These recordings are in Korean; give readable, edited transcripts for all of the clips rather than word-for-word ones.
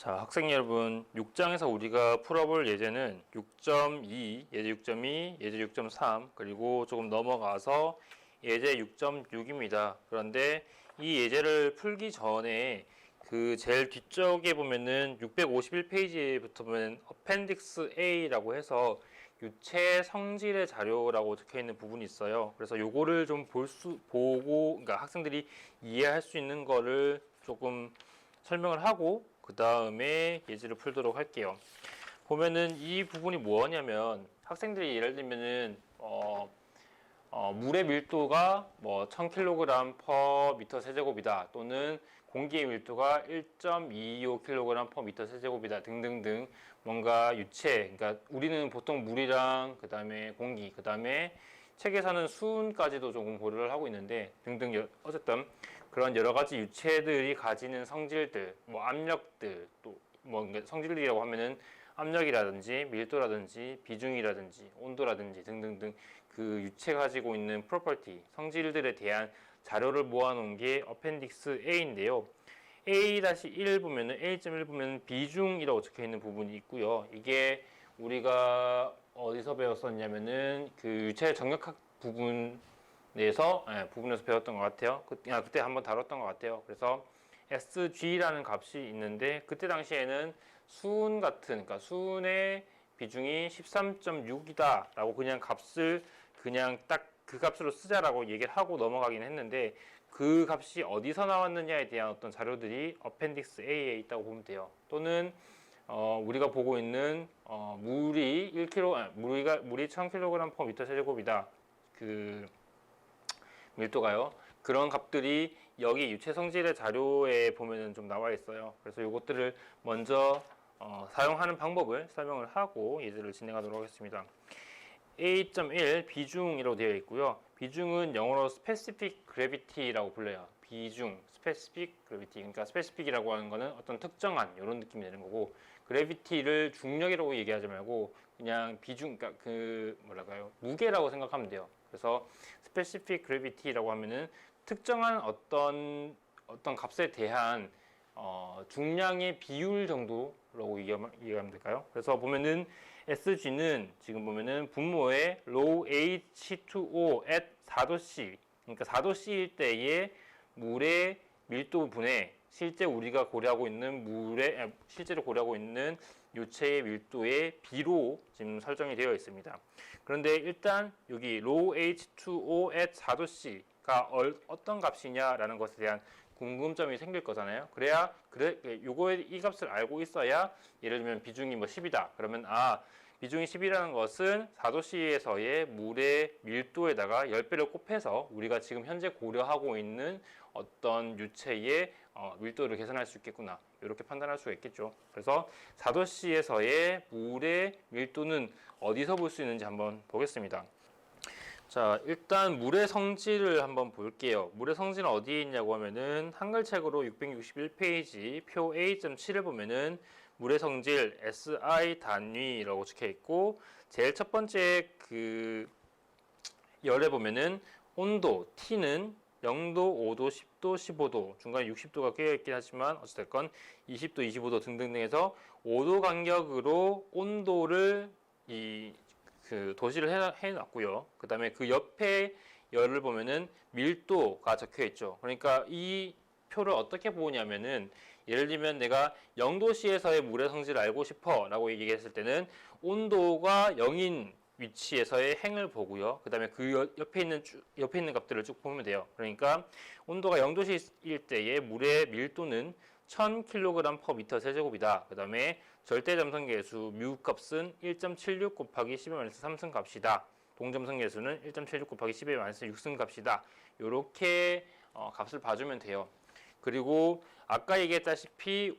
자, 학생 여러분, 6장에서 우리가 풀어볼 예제는 6.2, 예제 6.2, 예제 6.3, 그리고 조금 넘어가서 예제 6.6입니다. 그런데 이 예제를 풀기 전에 그 제일 뒤쪽에 보면은 651페이지부터 보면 어펜딕스 A라고 해서 유체 성질의 자료라고 적혀 있는 부분이 있어요. 그래서 요거를 좀 보고, 그러니까 학생들이 이해할 수 있는 거를 조금 설명을 하고 그 다음에 예제를 풀도록 할게요. 보면은 이 부분이 뭐냐면 학생들이 예를 들면은 물의 밀도가 뭐 1000kg per 미터 세제곱이다 또는 공기의 밀도가 1.225kg per 미터 세제곱이다 등등등 뭔가 유체, 그러니까 우리는 보통 물이랑 그 다음에 공기, 그 다음에 책에서는 수은까지도 조금 고려를 하고 있는데 등등 어쨌든 그런 여러 가지 유체들이 가지는 성질들, 뭐 압력들, 또 뭐 성질들이라고 하면은 압력이라든지 밀도라든지 비중이라든지 온도라든지 등등등 그 유체 가지고 있는 프로퍼티, 성질들에 대한 자료를 모아놓은 게 어펜딕스 A인데요. A-1 보면은 A.1 보면 비중이라고 적혀 있는 부분이 있고요. 이게 우리가 어디서 배웠었냐면은 그 유체 정력학 부분에서 배웠던 것 같아요. 그때 한번 다뤘던 것 같아요. 그래서 SG라는 값이 있는데 그때 당시에는 수은 같은, 그러니까 수은의 비중이 13.6이다 라고 그냥 값을 그냥 딱 그 값으로 쓰자라고 얘기를 하고 넘어가긴 했는데 그 값이 어디서 나왔느냐에 대한 어떤 자료들이 어펜딕스 A에 있다고 보면 돼요. 또는 우리가 보고 있는 물이 1kg, 물이 1000kg per 미터 세제곱이다. 그 밀도가요. 그런 값들이 여기 유체 성질의 자료에 보면은 좀 나와 있어요. 그래서 이것들을 먼저 사용하는 방법을 설명을 하고 예제를 진행하도록 하겠습니다. A.1 비중이라고 되어 있고요. 비중은 영어로 specific gravity라고 불려요. 비중, specific gravity. 그러니까 specific이라고 하는 거는 어떤 특정한 이런 느낌이 되는 거고, gravity를 중력이라고 얘기하지 말고 그냥 비중, 그러니까 그 뭐랄까요, 무게라고 생각하면 돼요. 그래서 specific gravity라고 하면은 특정한 어떤 값에 대한 중량의 비율 정도라고 이해하면 될까요? 그래서 보면은 SG는 지금 보면은 분모에 low H2O at 4도C, 그러니까 4도C일 때의 물의 밀도분에 실제 우리가 고려하고 있는 실제로 고려하고 있는 유체의 밀도의 B로 지금 설정이 되어 있습니다. 그런데 일단 여기 low H2O at 4도C가 어떤 값이냐라는 것에 대한 궁금점이 생길 거잖아요. 요거의 이 값을 알고 있어야 예를 들면 비중이 뭐 10이다. 그러면 비중이 10이라는 것은 4도C에서의 물의 밀도에다가 10배를 곱해서 우리가 지금 현재 고려하고 있는 어떤 유체의 밀도를 계산할 수 있겠구나. 이렇게 판단할 수가 있겠죠. 그래서 4도C에서의 물의 밀도는 어디서 볼 수 있는지 한번 보겠습니다. 자, 일단 물의 성질을 한번 볼게요. 물의 성질은 어디에 있냐고 하면은 한글책으로 661페이지 표 A.7을 보면은 물의 성질 SI 단위라고 적혀 있고 제일 첫 번째 그 열에 보면은 온도 T는 0도, 5도, 10도, 15도, 중간에 60도가 끼어 있긴 하지만 어찌됐건 20도, 25도 등등 해서 5도 간격으로 온도를 도시를 해놨고요. 그 다음에 그 옆에 열을 보면은 밀도가 적혀 있죠. 그러니까 이 표를 어떻게 보냐면은 예를 들면 내가 0도씨에서의 물의 성질을 알고 싶어 라고 얘기했을 때는 온도가 0인 위치에서의 행을 보고요. 그 다음에 그 옆에 있는 값들을 쭉 보면 돼요. 그러니까 온도가 0도씨일 때의 물의 밀도는 1000kg per 미터 세제곱이다. 그 다음에 절대점성계수 뮤 값은 1.76 곱하기 10-3승 값이다. 동점성계수는 1.76 곱하기 10-6승 값이다. 요렇게 값을 봐주면 돼요. 그리고 아까 얘기했다시피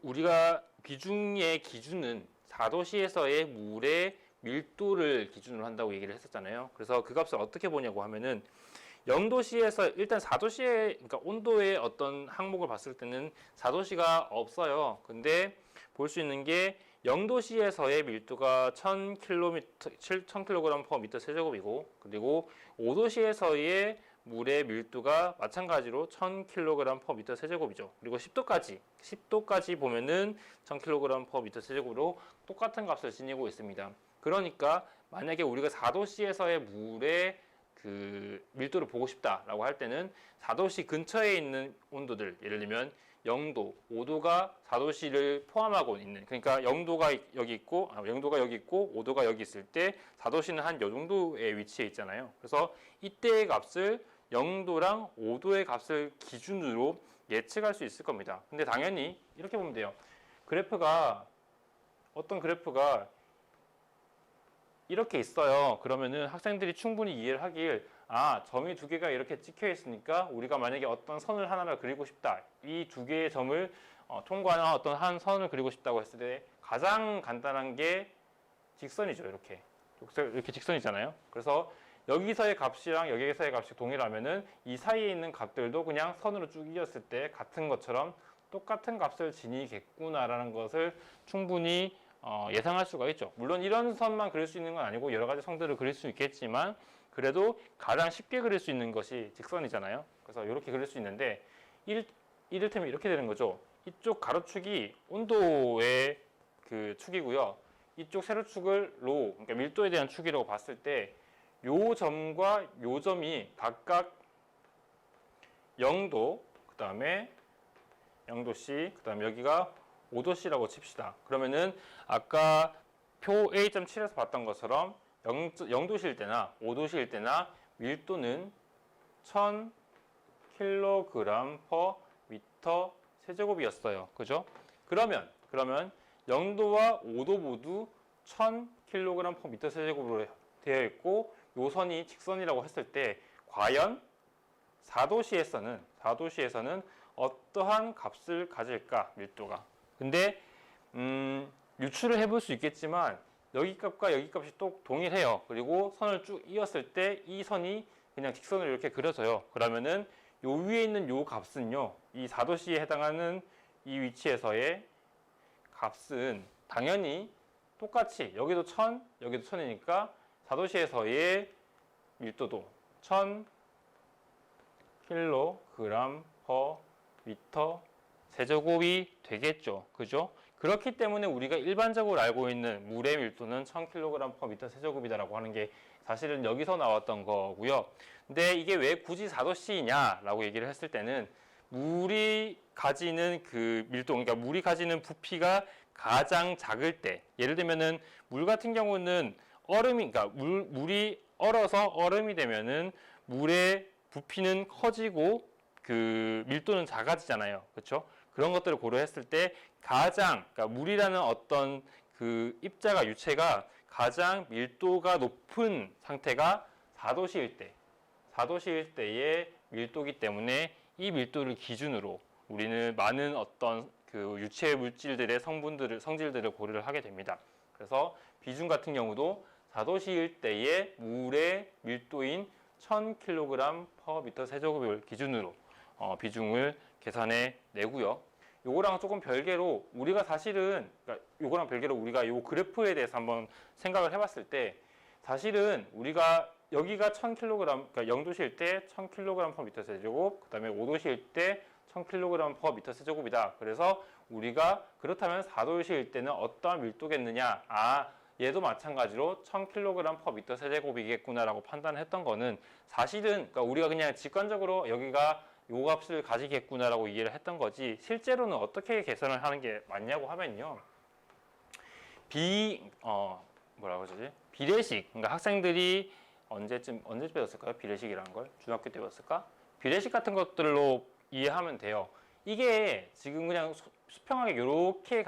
우리가 비중의 기준은 4도씨에서의 물의 밀도를 기준으로 한다고 얘기를 했었잖아요. 그래서 그 값을 어떻게 보냐고 하면은 0도씨에서 일단 4도씨의 그러니까 온도의 어떤 항목을 봤을 때는 4도씨가 없어요. 근데 볼 수 있는 게 0도씨에서의 밀도가 1000kg per 미터 세제곱이고 그리고 5도씨에서의 물의 밀도가 마찬가지로 1000kg/m 세제곱이죠. 그리고 10도까지 보면은 1000kg/m 세제곱으로 똑같은 값을 지니고 있습니다. 그러니까 만약에 우리가 4도씨에서의 물의 그 밀도를 보고 싶다라고 할 때는 4도씨 근처에 있는 온도들, 예를 들면 0도, 5도가 4도씨를 포함하고 있는, 그러니까 0도가 여기 있고 5도가 여기 있을 때 4도씨는 한 요 정도의 위치에 있잖아요. 그래서 이때의 값을 0도랑 5도의 값을 기준으로 예측할 수 있을 겁니다. 근데 당연히 이렇게 보면 돼요. 어떤 그래프가 이렇게 있어요. 그러면은 학생들이 충분히 이해를 하길, 점이 두 개가 이렇게 찍혀 있으니까 우리가 만약에 어떤 선을 하나를 그리고 싶다. 이 두 개의 점을 통과하는 어떤 한 선을 그리고 싶다고 했을 때 가장 간단한 게 직선이죠. 이렇게 직선이잖아요. 그래서 여기서의 값이랑 여기서의 값이 동일하면은 이 사이에 있는 값들도 그냥 선으로 쭉 이었을 때 같은 것처럼 똑같은 값을 지니겠구나라는 것을 충분히 예상할 수가 있죠. 물론 이런 선만 그릴 수 있는 건 아니고 여러 가지 선들을 그릴 수 있겠지만 그래도 가장 쉽게 그릴 수 있는 것이 직선이잖아요. 그래서 이렇게 그릴 수 있는데 이를테면 이렇게 되는 거죠. 이쪽 가로축이 온도의 그 축이고요. 이쪽 세로축을 그러니까 밀도에 대한 축이라고 봤을 때 요 점과 요 점이 각각 0도, 그 다음에 0도씨, 그 다음에 여기가 5도씨라고 칩시다. 그러면은 아까 표 A.7에서 봤던 것처럼 0도씨일 때나 5도씨일 때나 밀도는 1000kg/m 세제곱이었어요. 그죠? 그러면 0도와 5도 모두 1000kg/m 세제곱으로 되어 있고 요 선이 직선이라고 했을 때 과연 4도씨에서는 어떠한 값을 가질까, 밀도가. 근데 유추를 해볼 수 있겠지만 여기 값과 여기 값이 또 동일해요. 그리고 선을 쭉 이었을 때 이 선이 그냥 직선으로 이렇게 그려져요. 그러면은 요 위에 있는 요 값은요, 이 4도씨에 해당하는 이 위치에서의 값은 당연히 똑같이 여기도 1000, 여기도 1000이니까 4도씨에서의 밀도도 1000kg/m 세제곱이 되겠죠. 그죠? 그렇기 때문에 우리가 일반적으로 알고 있는 물의 밀도는 1000kg/m 세제곱이다라고 하는 게 사실은 여기서 나왔던 거고요. 근데 이게 왜 굳이 4도씨냐라고 얘기를 했을 때는 물이 가지는 그 밀도, 그러니까 물이 가지는 부피가 가장 작을 때, 예를 들면은 물 같은 경우는 그러니까 물이 얼어서 얼음이 되면은 물의 부피는 커지고 그 밀도는 작아지잖아요. 그렇죠? 그런 것들을 고려했을 때 그러니까 물이라는 어떤 그 입자가 유체가 가장 밀도가 높은 상태가 4도씨일 때의 밀도이기 때문에 이 밀도를 기준으로 우리는 많은 어떤 그 유체 물질들의 성질들을 고려를 하게 됩니다. 그래서 비중 같은 경우도 4도씨일 때의 물의 밀도인 1000kg/m 세제곱을 기준으로 비중을 계산해 내고요. 요거랑 조금 별개로 우리가 사실은 요거랑 별개로 우리가 요 그래프에 대해서 한번 생각을 해봤을 때 사실은 우리가 여기가 1000kg, 그러니까 0도씨일 때 1000kg/m 세제곱, 그 다음에 5도씨일 때 1000kg/m 세제곱이다. 그래서 우리가 그렇다면 4도씨일 때는 어떠한 밀도겠느냐? 얘도 마찬가지로 1000kg/m 세제곱이겠구나라고 판단했던 거는 사실은 그러니까 우리가 그냥 직관적으로 여기가 요 값을 가지겠구나라고 이해를 했던 거지, 실제로는 어떻게 계산을 하는 게 맞냐고 하면요. 비례식. 그러니까 학생들이 언제쯤 배웠을까요? 비례식이라는 걸 중학교 때 배웠을까? 비례식 같은 것들로 이해하면 돼요. 이게 지금 그냥 수평하게 요렇게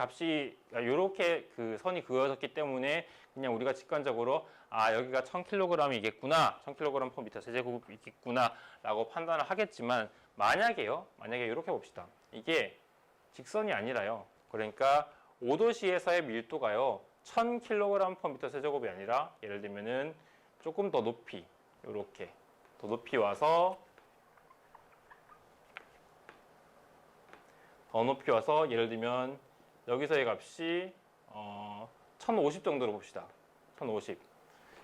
그 선이 그어졌기 때문에 그냥 우리가 직관적으로 여기가 1000kg이겠구나, 1000kg/m 세제곱이겠구나 라고 판단을 하겠지만 만약에 이렇게 봅시다. 이게 직선이 아니라요. 그러니까 5도씨에서의 밀도가요 1000kg/m 세제곱이 아니라 예를 들면은 조금 더 높이, 이렇게 더 높이 와서 예를 들면 여기서의 값이 1050 정도로 봅시다. 1050.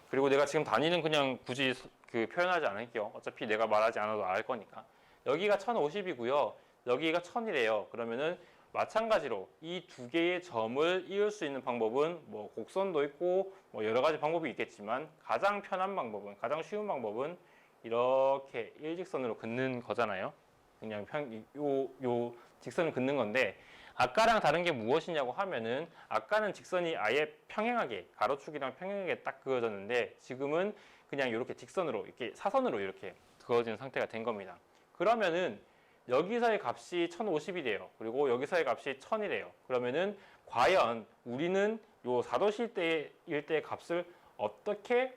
그리고 내가 지금 단위는 그냥 굳이 표현하지 않을게요. 어차피 내가 말하지 않아도 알 거니까. 여기가 1050이고요. 여기가 1000이래요. 그러면은 마찬가지로 이 두 개의 점을 이을 수 있는 방법은 뭐 곡선도 있고 뭐 여러 가지 방법이 있겠지만 가장 편한 방법은, 가장 쉬운 방법은 이렇게 일직선으로 긋는 거잖아요. 그냥 요 직선을 긋는 건데, 아까랑 다른 게 무엇이냐고 하면은, 아까는 직선이 아예 평행하게, 가로축이랑 평행하게 딱 그어졌는데 지금은 그냥 이렇게 직선으로, 이렇게 사선으로 이렇게 그어진 상태가 된 겁니다. 그러면은 여기서의 값이 1050이래요. 그리고 여기서의 값이 1000이래요. 그러면은 과연 우리는 요 사도실 때의 값을 어떻게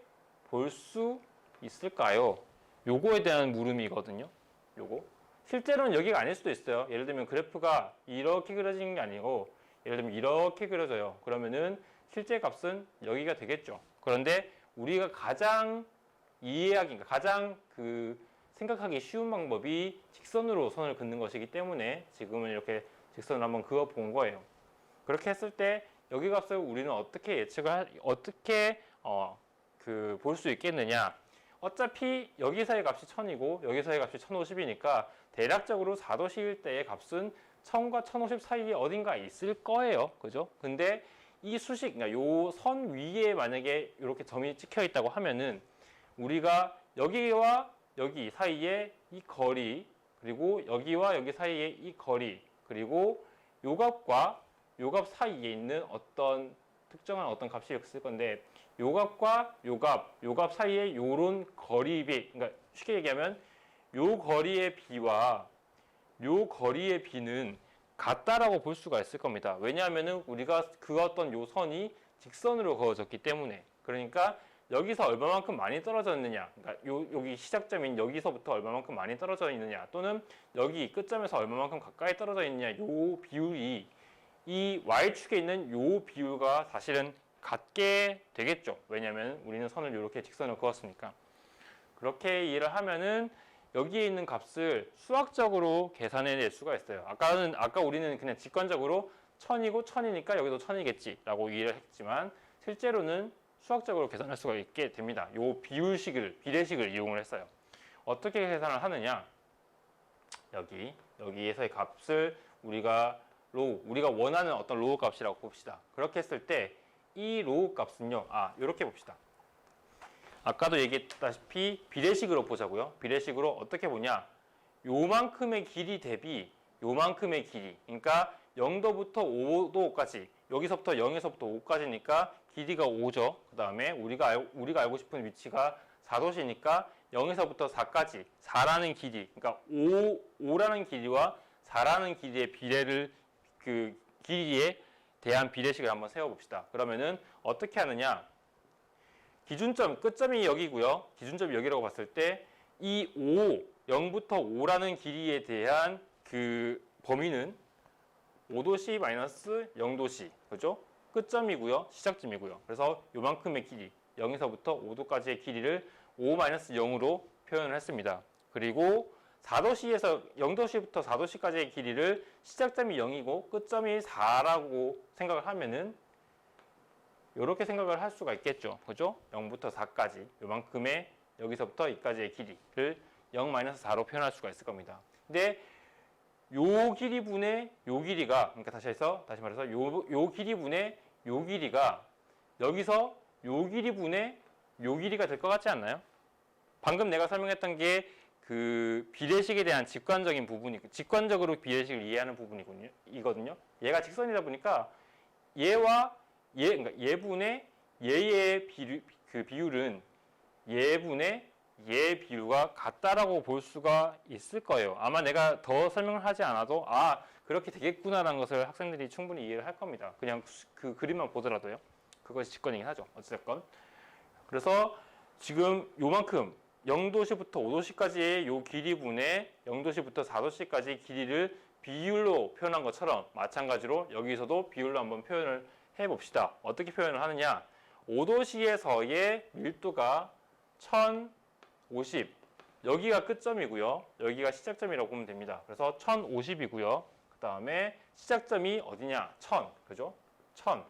볼 수 있을까요? 요거에 대한 물음이거든요. 요거. 실제로는 여기가 아닐 수도 있어요. 예를 들면 그래프가 이렇게 그려지는 게 아니고, 예를 들면 이렇게 그려져요. 그러면은 실제 값은 여기가 되겠죠. 그런데 우리가 가장 그러니까 가장 생각하기 쉬운 방법이 직선으로 선을 긋는 것이기 때문에 지금은 이렇게 직선을 한번 그어 본 거예요. 그렇게 했을 때 여기 값을 우리는 어떻게 볼 수 있겠느냐? 어차피 여기서의 값이 1000이고 여기서의 값이 1050이니까 대략적으로 4도시일 때의 값은 1000과 1050 사이에 어딘가 있을 거예요. 그죠? 근데 이 수식, 그러니까 요 선 위에 만약에 이렇게 점이 찍혀 있다고 하면은 우리가 여기와 여기 사이에 이 거리, 그리고 여기와 여기 사이에 이 거리, 그리고 요 값과 요 값 사이에 있는 어떤 특정한 어떤 값이 있을 건데, 요 값과 요 값 사이에 요런 거리비, 그러니까 쉽게 얘기하면 요 거리의 비와 요 거리의 비는 같다라고 볼 수가 있을 겁니다. 왜냐하면은 우리가 그었던 요 선이 직선으로 그어졌기 때문에. 그러니까 여기서 얼마만큼 많이 떨어져 있느냐, 그러니까 여기 시작점인 여기서부터 얼마만큼 많이 떨어져 있느냐, 또는 여기 끝점에서 얼마만큼 가까이 떨어져 있느냐, 요 비율이 이 y축에 있는 요 비율과 사실은 같게 되겠죠. 왜냐하면 우리는 선을 이렇게 직선으로 그었으니까. 그렇게 이해를 하면은 여기에 있는 값을 수학적으로 계산해낼 수가 있어요. 아까 우리는 그냥 직관적으로 1000이고 1000이니까 여기도 1000이겠지 라고 이해를 했지만, 실제로는 수학적으로 계산할 수가 있게 됩니다. 요 비례식을 이용을 했어요. 어떻게 계산을 하느냐? 여기에서의 값을 우리가 원하는 어떤 로우 값이라고 봅시다. 그렇게 했을 때 이 로우 값은요, 이렇게 봅시다. 아까도 얘기했다시피 비례식으로 보자고요. 비례식으로 어떻게 보냐? 요만큼의 길이 대비 요만큼의 길이, 그러니까 0도부터 5도까지, 여기서부터 0에서부터 5까지니까 길이가 5죠. 그 다음에 우리가 알고 싶은 위치가 4도시니까 0에서부터 4까지 4라는 길이, 그러니까 5라는 길이와 4라는 길이의 비례를, 길이에 대한 비례식을 한번 세워봅시다. 그러면은 어떻게 하느냐? 기준점, 끝점이 여기고요. 기준점이 여기라고 봤을 때 이 0부터 5라는 길이에 대한 범위는 5도씨 마이너스 0도씨, 그죠? 끝점이고요. 시작점이고요. 그래서 요만큼의 길이, 0에서부터 5도까지의 길이를 5-0으로 표현을 했습니다. 그리고 0도씨부터 4도씨까지의 길이를 시작점이 0이고 끝점이 4라고 생각을 하면은 이렇게 생각을 할 수가 있겠죠. 그죠? 0부터 4까지 요만큼의, 여기서부터 여기까지의 길이를 0-4로 표현할 수가 있을 겁니다. 근데 요 길이분의 요 길이가, 그러니까 다시 말해서 요 길이분의 요 길이가 여기서 요 길이분의 요 길이가 될 것 같지 않나요? 방금 내가 설명했던 게 비례식에 대한 직관적으로 비례식을 이해하는 부분이거든요. 얘가 직선이다 보니까 그러니까 얘분의 얘의 비율은 얘분의 얘 비율과 같다라고 볼 수가 있을 거예요. 아마 내가 더 설명을 하지 않아도 그렇게 되겠구나라는 것을 학생들이 충분히 이해를 할 겁니다. 그냥 그 그림만 보더라도요. 그것이 직관이긴 하죠. 어쨌건. 그래서 지금 요만큼 0도씨부터 5도씨까지의 요 길이분의 0도씨부터 4도씨까지의 길이를 비율로 표현한 것처럼 마찬가지로 여기서도 비율로 한번 표현을 해봅시다. 어떻게 표현을 하느냐? 5도씨에서의 밀도가 1050, 여기가 끝점이고요. 여기가 시작점이라고 보면 됩니다. 그래서 1050이고요. 그 다음에 시작점이 어디냐? 1000, 그죠? 1000.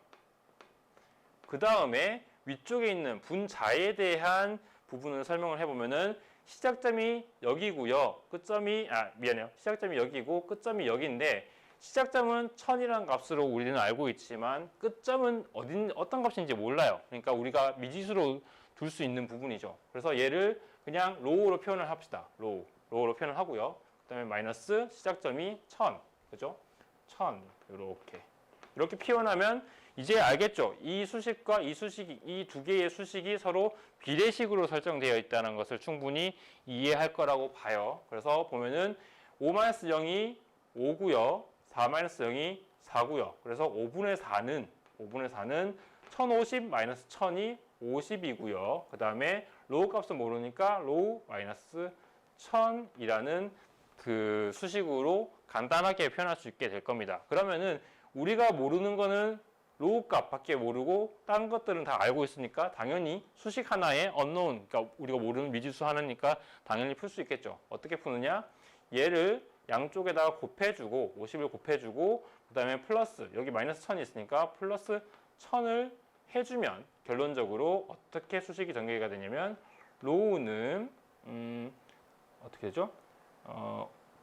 그 다음에 위쪽에 있는 분자에 대한 부분을 설명을 해보면은 시작점이 여기고요. 끝점이 미안해요. 시작점이 여기고 끝점이 여기인데 시작점은 1000이라는 값으로 우리는 알고 있지만 끝점은 어떤 값인지 몰라요. 그러니까 우리가 미지수로 둘 수 있는 부분이죠. 그래서 얘를 그냥 로우로 표현을 합시다. 로우로 표현을 하고요. 그다음에 마이너스 시작점이 1000, 그죠? 1000 이렇게 표현하면 이제 알겠죠? 이 수식과 이 수식이 이 두 개의 수식이 서로 비례식으로 설정되어 있다는 것을 충분히 이해할 거라고 봐요. 그래서 보면은 5-0이 5고요. 4-0이 4고요. 그래서 5분의 4는 1050 마이너스 1000이 50이고요. 그 다음에 로우 값은 모르니까 로우 마이너스 1000이라는 그 수식으로 간단하게 표현할 수 있게 될 겁니다. 그러면은 우리가 모르는 거는 로우 값밖에 모르고 다른 것들은 다 알고 있으니까 당연히 수식 하나에 unknown, 그러니까 우리가 모르는 미지수 하나니까 당연히 풀 수 있겠죠. 어떻게 푸느냐? 얘를 양쪽에다가 곱해주고 50을 곱해주고 그 다음에 플러스 여기 마이너스 1000이 있으니까 플러스 1000을 해주면 결론적으로 어떻게 수식이 전개가 되냐면 로우는 어떻게 되죠?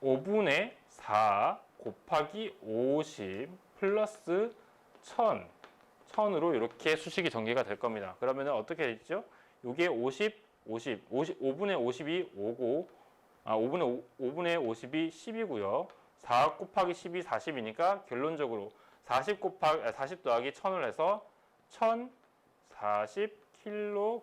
5분의 4 곱하기 50 플러스 1000으로 이렇게 수식이 전개가 될 겁니다. 그러면 어떻게 되죠? 이게 5분의 50이 5고 5분의 50이 10이고요. 4 곱하기 10이 40이니까 결론적으로 40 더하기 1000을 해서 1040kg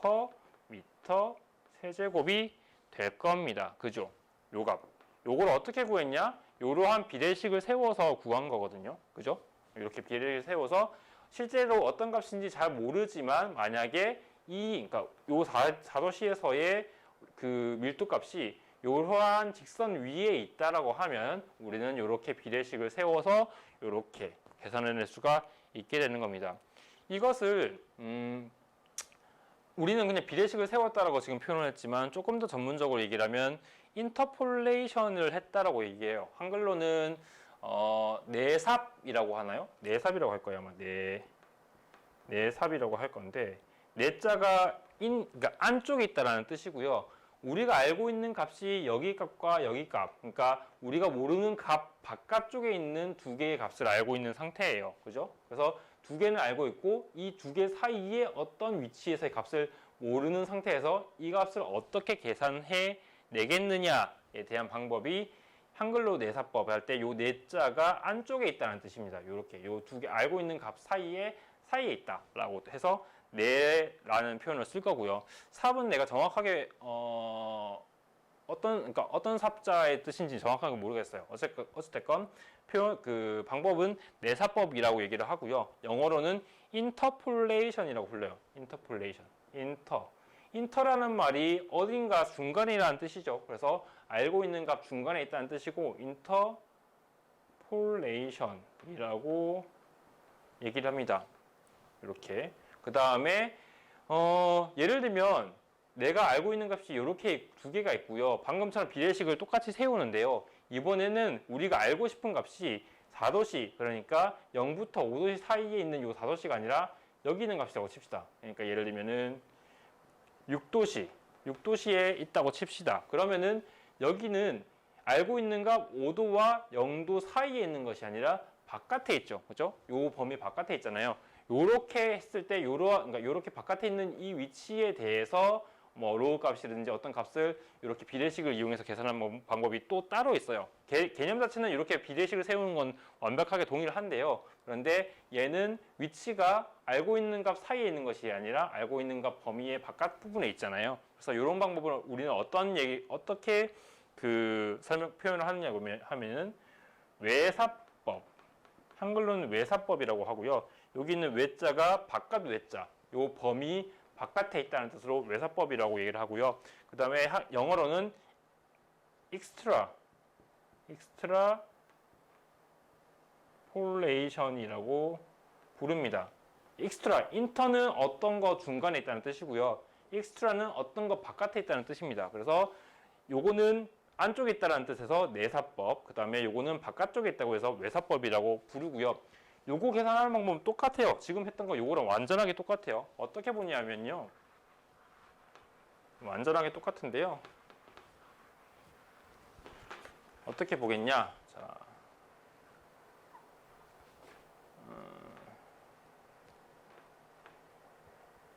per 미터 세제곱이 될 겁니다. 그죠? 요 값. 요걸 어떻게 구했냐? 이러한 비례식을 세워서 구한 거거든요. 그죠? 이렇게 비례식을 세워서 실제로 어떤 값인지 잘 모르지만 만약에 그러니까 요 사도시에서의 그 밀도값이 이러한 직선 위에 있다라고 하면 우리는 이렇게 비례식을 세워서 이렇게 계산해낼 수가 있게 되는 겁니다. 이것을 우리는 그냥 비례식을 세웠다라고 지금 표현을 했지만 조금 더 전문적으로 얘기를 하면 인터폴레이션을 했다라고 얘기해요. 한글로는 내삽이라고 하나요? 내삽이라고 할 거예요. 아마 내삽이라고 할 건데 내자가 그러니까 안쪽에 있다라는 뜻이고요. 우리가 알고 있는 값이 여기 값과 여기 값, 그러니까 우리가 모르는 값 바깥쪽에 있는 두 개의 값을 알고 있는 상태예요. 그죠? 그래서 두 개는 알고 있고 이 두 개 사이에 어떤 위치에서의 값을 모르는 상태에서 이 값을 어떻게 계산해 내겠느냐에 대한 방법이 한글로 내사법 할 때 요 내자가 안쪽에 있다는 뜻입니다. 요렇게 요 두 개 알고 있는 값 사이에 있다라고 해서 내라는 표현을 쓸 거고요. 삽은 내가 정확하게 어떤 삽자의 뜻인지 정확하게 모르겠어요. 어쨌든 표현 그 방법은 내사법이라고 얘기를 하고요. 영어로는 interpolation이라고 불러요. 인터라는 말이 어딘가 중간이라는 뜻이죠. 그래서 알고 있는 값 중간에 있다는 뜻이고 interpolation이라고 얘기를 합니다. 이렇게. 그 다음에 예를 들면 내가 알고 있는 값이 이렇게 두 개가 있고요. 방금처럼 비례식을 똑같이 세우는데요. 이번에는 우리가 알고 싶은 값이 4도씨, 그러니까 0부터 5도씨 사이에 있는 이 4도씨가 아니라 여기 있는 값이라고 칩시다. 그러니까 예를 들면은 6도씨에 있다고 칩시다. 그러면은 여기는 알고 있는 값 5도와 0도 사이에 있는 것이 아니라 바깥에 있죠. 그죠? 요 범위 바깥에 있잖아요. 요렇게 했을 때 그러니까 요렇게 바깥에 있는 이 위치에 대해서 뭐 로우 값이든지 어떤 값을 이렇게 비례식을 이용해서 계산하는 방법이 또 따로 있어요. 개념 자체는 이렇게 비례식을 세우는 건 완벽하게 동일한데요. 그런데 얘는 위치가 알고 있는 값 사이에 있는 것이 아니라 알고 있는 값 범위의 바깥 부분에 있잖아요. 그래서 이런 방법을 우리는 어떻게 그 표현을 하느냐고 하면은 외사법, 한글로는 외사법이라고 하고요. 여기 있는 외자가 바깥 외자, 요 범위 바깥에 있다는 뜻으로 외사법이라고 얘기를 하고요. 그 다음에 영어로는 extrapolation이라고 부릅니다. 인터는 어떤 거 중간에 있다는 뜻이고요. extra는 어떤 거 바깥에 있다는 뜻입니다. 그래서 요거는 안쪽에 있다는 뜻에서 내사법, 그 다음에 요거는 바깥쪽에 있다고 해서 외사법이라고 부르고요. 요거 계산하는 방법은 똑같아요. 지금 했던 거 요거랑 완전하게 똑같아요. 어떻게 보냐면요. 완전하게 똑같은데요. 어떻게 보겠냐? 자,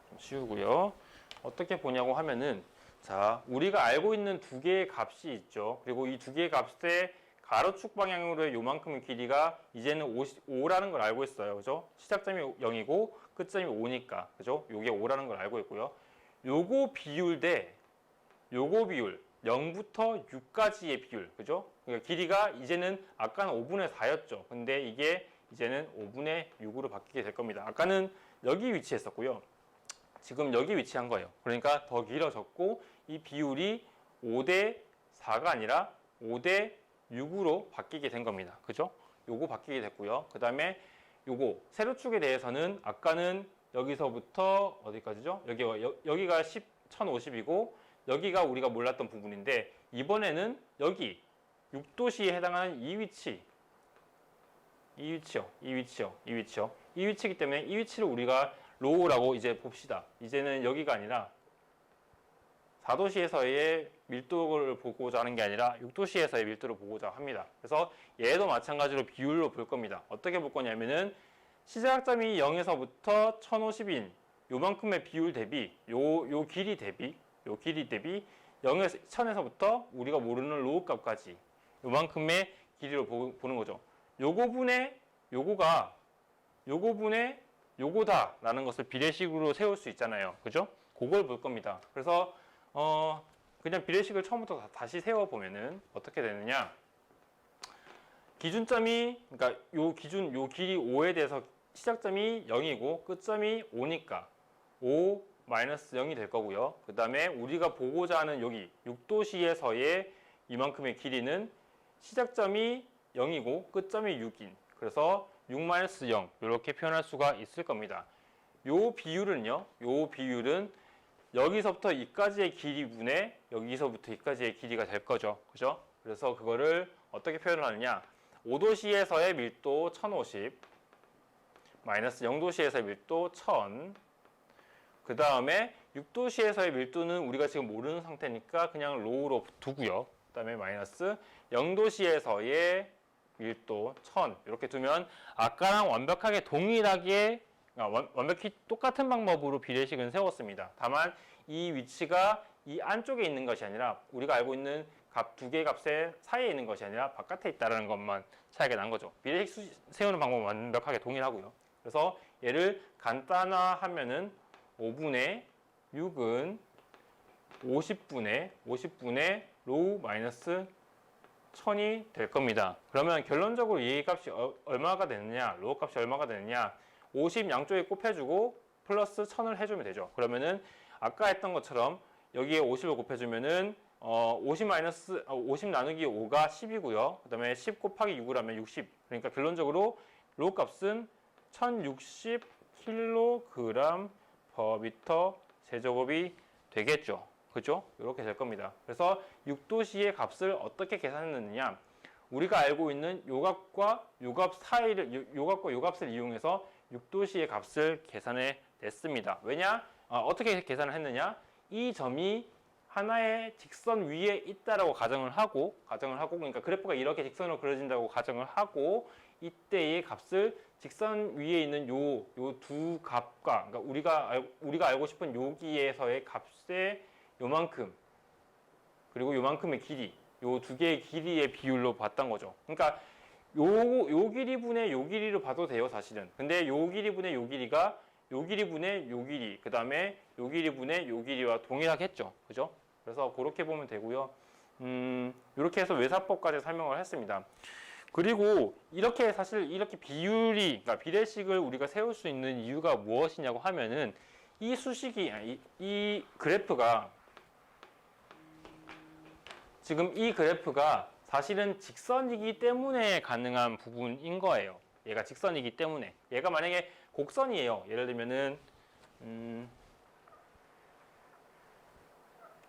좀 쉬우고요. 어떻게 보냐고 하면은, 자, 우리가 알고 있는 두 개의 값이 있죠. 그리고 이 두 개의 값의 가로축 방향으로의 요만큼의 길이가 이제는 5라는 걸 알고 있어요. 그죠? 시작점이 0이고 끝점이 5니까. 그죠? 요게 5라는 걸 알고 있고요. 요거 비율 대 요거 비율, 0부터 6까지의 비율. 그죠? 그러니까 길이가 이제는 아까는 5분의 4였죠. 근데 이게 이제는 5분의 6으로 바뀌게 될 겁니다. 아까는 여기 위치했었고요. 지금 여기 위치한 거예요. 그러니까 더 길어졌고 이 비율이 5대 4가 아니라 5대 6으로 바뀌게 된 겁니다. 그죠? 요거 바뀌게 됐고요. 그 다음에 요거 세로축에 대해서는 아까는 여기서부터 어디까지죠? 여기가 1050이고 여기가 우리가 몰랐던 부분인데 이번에는 여기 6도시에 해당하는 이 위치요. 이 위치이기 때문에 이 위치를 우리가 로우라고 이제 봅시다. 이제는 여기가 아니라 4도시에서의 밀도를 보고자 하는 게 아니라 6도시에서의 밀도를 보고자 합니다. 그래서 얘도 마찬가지로 비율로 볼 겁니다. 어떻게 볼 거냐면은 시작점이 0에서부터 1050인 요만큼의 비율 대비 요 길이 대비 0에서 1000에서부터 우리가 모르는 로우 값까지 요만큼의 길이로 보는 거죠. 요거분의 요거가 요거분의 요거다라는 것을 비례식으로 세울 수 있잖아요. 그죠? 그걸 볼 겁니다. 그래서 그냥 비례식을 처음부터 다시 세워보면은 어떻게 되느냐. 기준점이, 그러니까 요 길이 5에 대해서 시작점이 0이고 끝점이 5니까 5 마이너스 0이 될 거고요. 그 다음에 우리가 보고자 하는 여기 6도시에서의 이만큼의 길이는 시작점이 0이고 끝점이 6인. 그래서 6 마이너스 0 이렇게 표현할 수가 있을 겁니다. 요 비율은 여기서부터 이까지의 길이분의 여기서부터 이까지의 길이가 될 거죠. 그죠? 그래서 그거를 어떻게 표현을 하느냐. 5도시에서의 밀도 1050 마이너스 0도시에서의 밀도 1000. 그 다음에 6도시에서의 밀도는 우리가 지금 모르는 상태니까 그냥 로우로 두고요. 그 다음에 마이너스 0도시에서의 밀도 1000 이렇게 두면 아까랑 완벽하게 동일하게 완벽히 똑같은 방법으로 비례식은 세웠습니다. 다만 이 위치가 이 안쪽에 있는 것이 아니라 우리가 알고 있는 값 두 개의 값의 사이에 있는 것이 아니라 바깥에 있다는 것만 차이가 난 거죠. 비례식 세우는 방법은 완벽하게 동일하고요. 그래서 얘를 간단화하면은 5분의 6은 50분의 로우 마이너스 1000이 될 겁니다. 그러면 결론적으로 이 값이 얼마가 되느냐, 로우 값이 얼마가 되느냐, 50 양쪽에 곱해주고 플러스 1000을 해주면 되죠. 그러면은 아까 했던 것처럼 여기에 50을 곱해주면은 50 나누기 5가 10이고요. 그 다음에 10 곱하기 6을 하면 60. 그러니까 결론적으로 로우 값은 1060kg per 미터 세제곱이 되겠죠. 그죠? 이렇게 될 겁니다. 그래서 6도시의 값을 어떻게 계산했느냐. 우리가 알고 있는 요 값과 요 값 사이를, 요 값과 요 값을 이용해서 6도시의 값을 계산해 냈습니다. 왜냐? 어떻게 계산을 했느냐? 이 점이 하나의 직선 위에 있다라고 가정을 하고, 그러니까 그래프가 이렇게 직선으로 그려진다고 가정을 하고, 이때의 값을 직선 위에 있는 요 두 값과, 그러니까 우리가 알고 싶은 여기에서의 값의 요만큼, 그리고 요만큼의 길이, 요 두 개의 길이의 비율로 봤던 거죠. 그러니까 요 길이분의 요 길이로 봐도 돼요, 사실은. 근데 요 길이분의 요 길이가 요 길이분의 요 길이, 그 다음에 요 길이분의 요 길이와 동일하겠죠. 그죠? 그래서 그렇게 보면 되고요. 이렇게 해서 외사법까지 설명을 했습니다. 그리고 이렇게 사실 이렇게 그러니까 비례식을 우리가 세울 수 있는 이유가 무엇이냐고 하면은 이 수식이, 이 그래프가 지금 이 그래프가 사실은 직선이기 때문에 가능한 부분인 거예요. 얘가 직선이기 때문에. 얘가 만약에 곡선이에요. 예를 들면은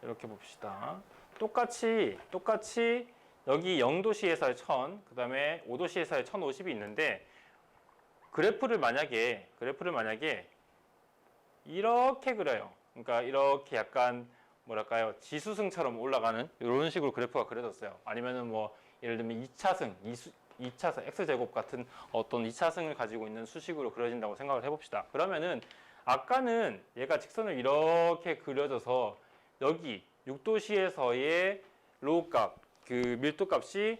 이렇게 봅시다. 똑같이 여기 0도시에서의 1000, 그 다음에 5도시에서의 1050이 있는데 그래프를 만약에 이렇게 그려요. 그러니까 이렇게 약간 뭐랄까요, 지수승처럼 올라가는 이런 식으로 그래프가 그려졌어요. 아니면은 뭐 예를 들면 2차승, 2차승 x제곱 같은 어떤 2차승을 가지고 있는 수식으로 그려진다고 생각을 해봅시다. 그러면은 아까는 얘가 직선을 이렇게 그려져서 여기 6도시에서의 로우 값, 그 밀도 값이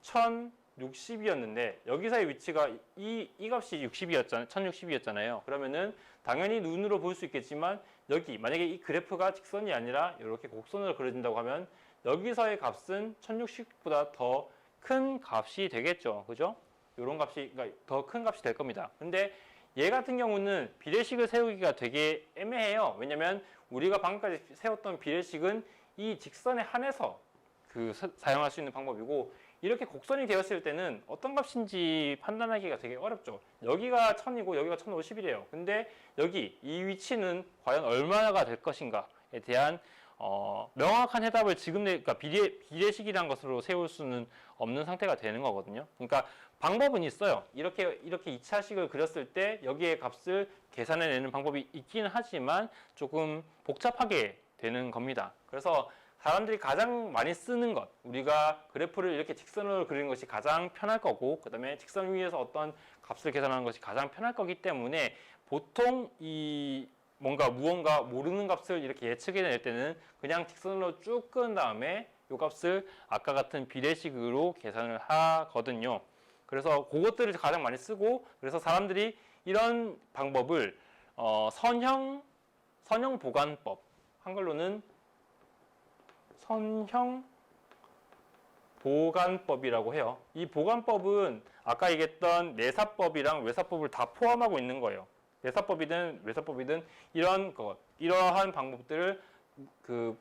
1060이었는데 여기서의 위치가 이 값이 1060이었잖아요. 그러면은 당연히 눈으로 볼 수 있겠지만 여기 만약에 이 그래프가 직선이 아니라 이렇게 곡선으로 그려진다고 하면 여기서의 값은 1060보다 더 큰 값이 되겠죠. 그죠? 이런 값이, 그러니까 더 큰 값이 될 겁니다. 근데 얘 같은 경우는 비례식을 세우기가 되게 애매해요. 왜냐면 우리가 방금까지 세웠던 비례식은 이 직선에 한해서 사용할 수 있는 방법이고, 이렇게 곡선이 되었을 때는 어떤 값인지 판단하기가 되게 어렵죠. 여기가 1000이고 여기가 1050이래요. 근데 여기 이 위치는 과연 얼마나 될 것인가에 대한 명확한 해답을 지금 그러니까 비례식이란 것으로 세울 수는 없는 상태가 되는 거거든요. 그러니까 방법은 있어요. 이렇게 2차식을 그렸을 때 여기에 값을 계산해내는 방법이 있기는 하지만 조금 복잡하게 되는 겁니다. 그래서 사람들이 가장 많이 쓰는 것, 우리가 그래프를 이렇게 직선으로 그리는 것이 가장 편할 거고, 그 다음에 직선 위에서 어떤 값을 계산하는 것이 가장 편할 거기 때문에 보통 무언가 모르는 값을 이렇게 예측해낼 때는 그냥 직선으로 쭉 끈 다음에 이 값을 아까 같은 비례식으로 계산을 하거든요. 그래서 그것들을 가장 많이 쓰고, 그래서 사람들이 이런 방법을 선형 보관법, 한글로는 선형 보관법이라고 해요. 이 보관법은 아까 얘기했던 내사법이랑 외사법을 다 포함하고 있는 거예요. 내사법이든 외사법이든 이러한 방법들을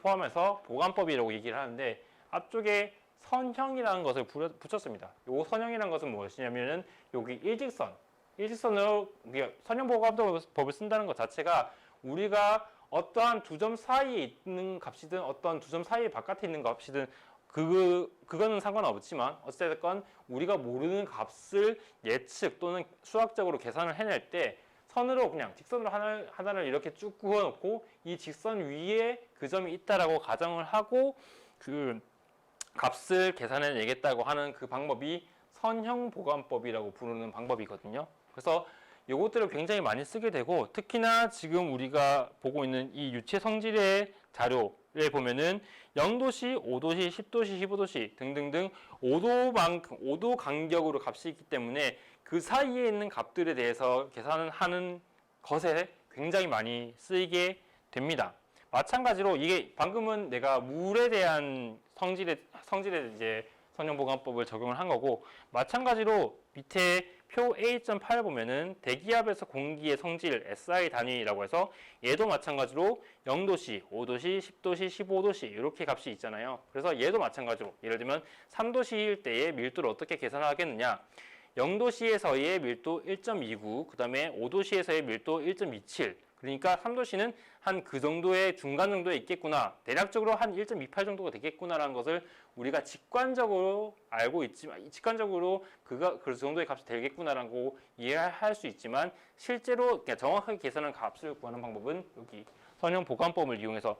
포함해서 보관법이라고 얘기를 하는데, 앞쪽에 선형이라는 것을 붙였습니다. 이 선형이라는 것은 무엇이냐면은 여기 일직선으로 선형 보관법을 쓴다는 것 자체가 우리가 어떠한 두 점 사이에 있는 값이든 어떤 두 점 사이 바깥에 있는 값이든 그거는 상관없지만 어쨌든 우리가 모르는 값을 예측 또는 수학적으로 계산을 해낼 때 선으로 그냥 직선으로 하나를 이렇게 쭉 그어놓고 이 직선 위에 그 점이 있다라고 가정을 하고 그 값을 계산해 내겠다고 하는 그 방법이 선형 보관법이라고 부르는 방법이거든요. 그래서 요것들을 굉장히 많이 쓰게 되고, 특히나 지금 우리가 보고 있는 이 유체 성질의 자료를 보면은 0도시, 5도시, 10도시, 15도시 등등등 5도 간격으로 값이 있기 때문에 그 사이에 있는 값들에 대해서 계산을 하는 것에 굉장히 많이 쓰이게 됩니다. 마찬가지로 이게 방금은 내가 물에 대한 성질에 이제 선형보관법을 적용을 한 거고, 마찬가지로 밑에 표 A.8 보면은 대기압에서 공기의 성질 SI 단위라고 해서 얘도 마찬가지로 0도씨, 5도씨, 10도씨, 15도씨 이렇게 값이 있잖아요. 그래서 얘도 마찬가지로 예를 들면 3도씨일 때의 밀도를 어떻게 계산하겠느냐, 0도씨에서의 밀도 1.29, 그 다음에 5도씨에서의 밀도 1.27, 그러니까 3도씨는 한 그 정도의 중간 정도에 있겠구나, 대략적으로 한 1.28 정도가 되겠구나라는 것을 우리가 직관적으로 알고 있지만, 직관적으로 그 정도의 값이 되겠구나라는 거 이해할 수 있지만, 실제로 그냥 정확하게 계산한 값을 구하는 방법은 여기 선형 보관법을 이용해서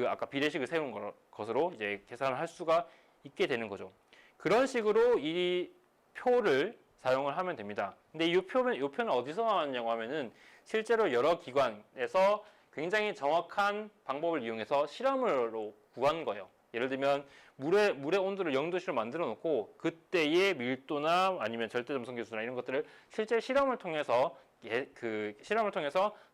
아까 비례식을 세운 것으로 이제 계산을 할 수가 있게 되는 거죠. 그런 식으로 이 표를 사용을 하면 됩니다. 근데 이 표는 어디서 나왔냐고 하면은 실제로 여러 기관에서 굉장히 정확한 방법을 이용해서 실험으로 구한 거예요. 예를 들면 물의 온도를 0도씨로 만들어 놓고 그때의 밀도나 아니면 절대점성계수나 이런 것들을 실제 실험을 통해서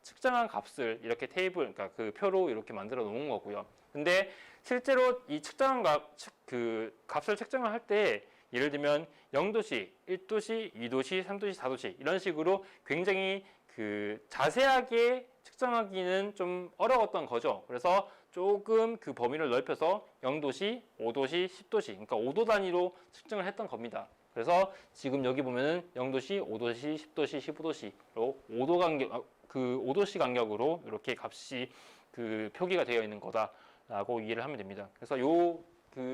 측정한 값을 이렇게 그러니까 그 표로 이렇게 만들어 놓은 거고요. 근데 실제로 이 측정한 값을 측정을 할 때 예를 들면 0도씨, 1도씨, 2도씨, 3도씨, 4도씨 이런 식으로 굉장히 자세하게 측정하기는 좀 어려웠던 거죠. 그래서 조금 그 범위를 넓혀서 0도씨, 5도씨, 10도씨, 그러니까 5도 단위로 측정을 했던 겁니다. 그래서 지금 여기 보면은 0도씨, 5도씨, 10도씨, 15도씨로 5도씨 간격으로 이렇게 값이 표기가 되어 있는 거다라고 이해를 하면 됩니다. 그래서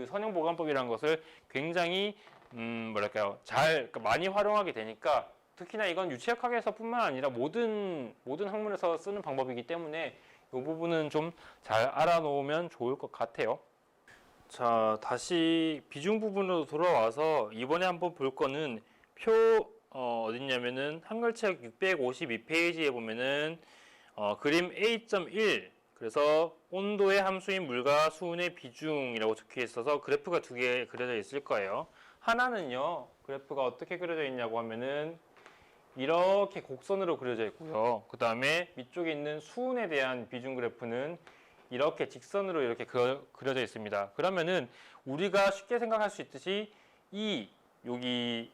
선형 보관법이라는 것을 굉장히 그러니까 많이 활용하게 되니까, 특히나 이건 유체역학에서뿐만 아니라 모든 학문에서 쓰는 방법이기 때문에 이 부분은 좀 잘 알아놓으면 좋을 것 같아요. 자, 다시 비중 부분으로 돌아와서 이번에 한번 볼 거는 어딨냐면은 한글책 652페이지에 보면은 그림 A.1 그래서 온도의 함수인 물과 수온의 비중이라고 적혀 있어서 그래프가 두 개 그려져 있을 거예요. 하나는요, 그래프가 어떻게 그려져 있냐고 하면은 이렇게 곡선으로 그려져 있고요. 그 다음에 위쪽에 있는 수온에 대한 비중 그래프는 이렇게 직선으로 이렇게 그려져 있습니다. 그러면은 우리가 쉽게 생각할 수 있듯이 여기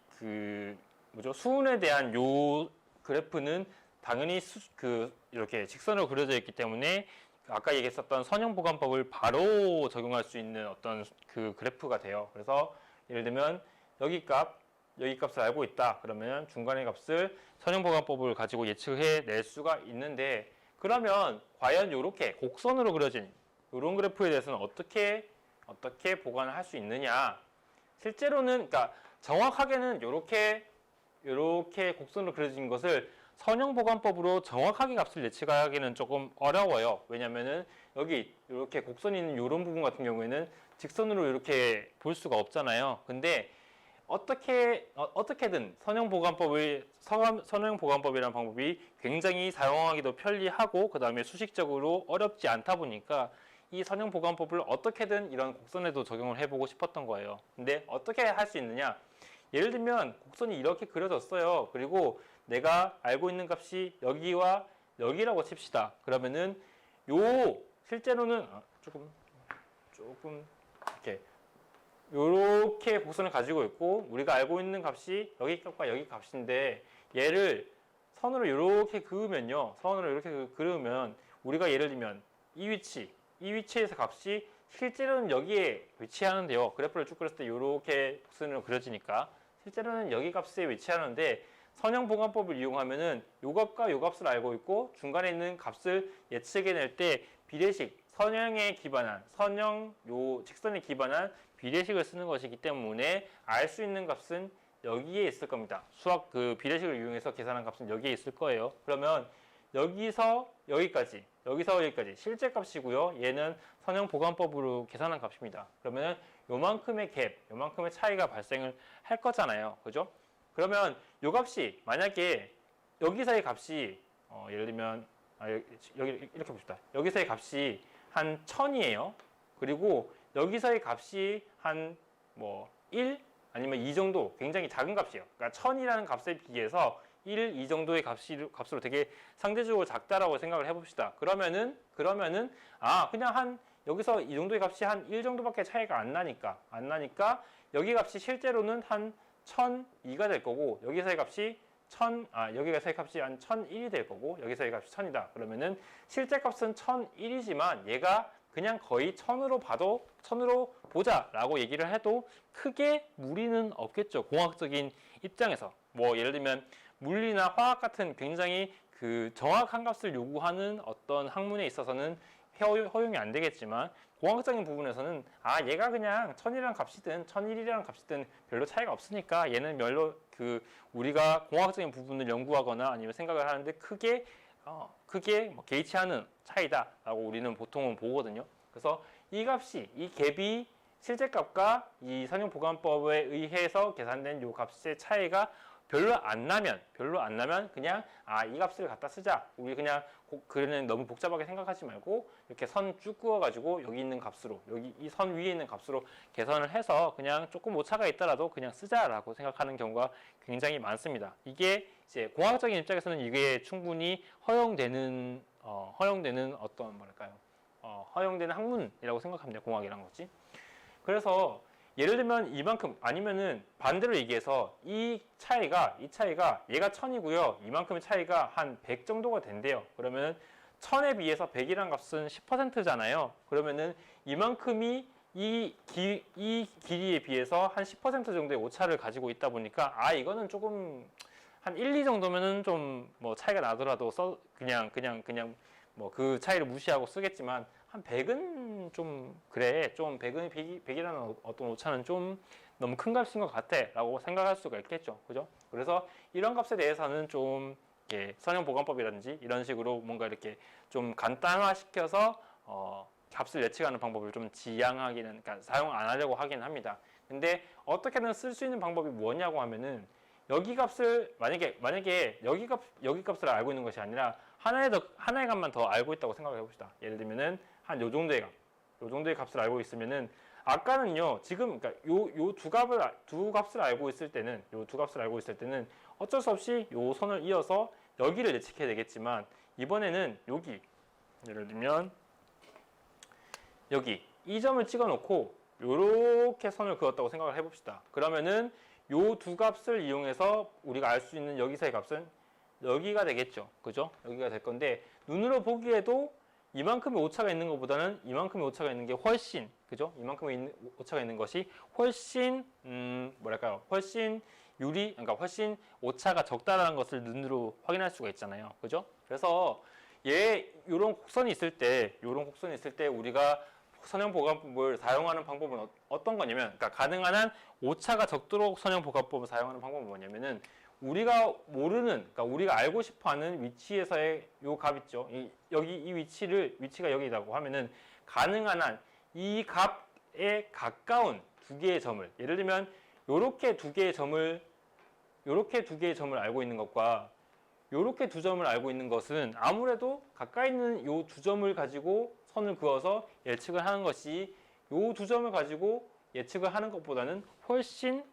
수온에 대한 요 그래프는 당연히 이렇게 직선으로 그려져 있기 때문에 아까 얘기했었던 선형보관법을 바로 적용할 수 있는 어떤 그 그래프가 돼요. 그래서 예를 들면 여기 값을 알고 있다. 그러면 중간의 값을 선형보관법을 가지고 예측해 낼 수가 있는데, 그러면 과연 이렇게 곡선으로 그려진 이런 그래프에 대해서는 어떻게 보관을 할 수 있느냐? 실제로는 그러니까 정확하게는 이렇게 곡선으로 그려진 것을 선형보관법으로 정확하게 값을 예측하기는 조금 어려워요. 왜냐면은 여기 이렇게 곡선이 있는 이런 부분 같은 경우에는 직선으로 이렇게 볼 수가 없잖아요. 근데 어떻게든 선형보관법이라는 방법이 굉장히 사용하기도 편리하고 그 다음에 수식적으로 어렵지 않다 보니까 이 선형보관법을 어떻게든 이런 곡선에도 적용을 해보고 싶었던 거예요. 근데 어떻게 할 수 있느냐? 예를 들면 곡선이 이렇게 그려졌어요. 그리고 내가 알고 있는 값이 여기와 여기라고 칩시다. 그러면은 실제로는 조금 이렇게 곡선을 가지고 있고 우리가 알고 있는 값이 여기 값과 여기 값인데 얘를 선으로 이렇게 그으면요. 선으로 이렇게 그으면 우리가 예를 들면 이 위치에서 값이 실제로는 여기에 위치하는데요. 그래프를 쭉 그렸을 때 이렇게 곡선으로 그려지니까 실제로는 여기 값에 위치하는데 선형보관법을 이용하면은 요 값과 요 값을 알고 있고 중간에 있는 값을 예측해낼 때 비례식 선형에 기반한 직선에 기반한 비례식을 쓰는 것이기 때문에 알 수 있는 값은 여기에 있을 겁니다. 그 비례식을 이용해서 계산한 값은 여기에 있을 거예요. 그러면 여기서 여기까지 실제 값이고요. 얘는 선형보관법으로 계산한 값입니다. 그러면 요만큼의 요만큼의 차이가 발생을 할 거잖아요. 그죠? 그러면 요 값이 만약에 여기서의 값이 예를 들면 여기 이렇게 봅시다. 여기서의 값이 한 1000이에요. 그리고 여기서의 값이 한 1 아니면 2 정도 굉장히 작은 값이에요. 그러니까 1000이라는 값에 비해서 1, 2 정도의 값으로 되게 상대적으로 작다라고 생각을 해봅시다. 그러면은 그냥 여기서 이 정도의 값이 한 1 정도밖에 차이가 안 나니까 여기 값이 실제로는 한 1002가 될 거고 여기서의 값이 여기서의 값이 한 1001이 될 거고 여기서의 값이 1000이다. 그러면은 실제 값은 1001이지만 얘가 그냥 거의 1000으로 보자라고 얘기를 해도 크게 무리는 없겠죠. 공학적인 입장에서. 예를 들면 물리나 화학 같은 굉장히 그 정확한 값을 요구하는 어떤 학문에 있어서는 허용이 안 되겠지만 공학적인 부분에서는 얘가 그냥 1000이라는 값이든 1001이라는 값이든 별로 차이가 없으니까 얘는 별로 우리가 공학적인 부분을 연구하거나 아니면 생각을 하는데 크게 개의치하는 차이다라고 우리는 보통은 보거든요. 그래서 이 갭이 실제 값과 이 선형보관법에 의해서 계산된 이 값의 차이가 별로 안 나면 그냥 이 값을 갖다 쓰자. 우리 그냥 그는 너무 복잡하게 생각하지 말고 이렇게 선 쭉 그어가지고 여기 있는 값으로 여기 이 선 위에 있는 값으로 계산을 해서 그냥 조금 오차가 있더라도 그냥 쓰자라고 생각하는 경우가 굉장히 많습니다. 이게 이제 공학적인 입장에서는 이게 충분히 허용되는 어떤 허용되는 학문이라고 생각합니다. 공학이란 것이. 그래서 예를 들면 이만큼 아니면은 반대로 얘기해서 이 차이가 얘가 1000이고요. 이만큼의 차이가 한 100 정도가 된대요. 그러면 1000에 비해서 100이란 값은 10%잖아요. 그러면은 이만큼이 이 길이에 비해서 한 10% 정도의 오차를 가지고 있다 보니까 이거는 조금 한 1, 2 정도면은 좀 차이가 나더라도 그냥 그 차이를 무시하고 쓰겠지만 한 100은 좀 그래. 좀 100이라는 어떤 오차는 좀 너무 큰 값인 것 같아 라고 생각할 수가 있겠죠. 그죠? 그래서 이런 값에 대해서는 좀 이렇게 선형보관법이라든지 이런 식으로 뭔가 이렇게 좀 간단화시켜서 값을 예측하는 방법을 좀 지양하기는, 그러니까 사용 안 하려고 하긴 합니다. 근데 어떻게든 쓸 수 있는 방법이 뭐냐고 하면은 여기 값을 만약에 여기 값을 알고 있는 것이 아니라 하나의 값만 더 알고 있다고 생각을 해봅시다. 예를 들면은 한 요 정도의 값을 알고 있으면은 아까는요, 지금 그러니까 요 두 값을 알고 있을 때는 어쩔 수 없이 요 선을 이어서 여기를 예측해야 되겠지만, 이번에는 여기 예를 들면 여기 이 점을 찍어 놓고 요렇게 선을 그었다고 생각을 해봅시다. 그러면은 요 두 값을 이용해서 우리가 알 수 있는 여기서의 값은 여기가 되겠죠. 그죠? 여기가 될 건데, 눈으로 보기에도 이만큼의 오차가 있는 것보다는 이만큼의 오차가 있는 게 훨씬, 그죠? 이만큼의 오차가 있는 것이 훨씬 훨씬 그러니까 훨씬 오차가 적다라는 것을 눈으로 확인할 수가 있잖아요. 그죠? 그래서 요런 곡선이 있을 때 우리가 선형보관법을 사용하는 방법은 어떤 거냐면, 그러니까 가능한 한 오차가 적도록 선형보관법을 사용하는 방법은 뭐냐면은, 우리가 우리가 알고 싶어하는 위치에서의 요 값 있죠. 이 위치가 여기라고 하면은 가능한 한 이 값에 가까운 두 개의 점을, 예를 들면 요렇게 두 개의 점을 알고 있는 것과 요렇게 두 점을 알고 있는 것은 아무래도 가까이 있는 요 두 점을 가지고 선을 그어서 예측을 하는 것이 요 두 점을 가지고 예측을 하는 것보다는 훨씬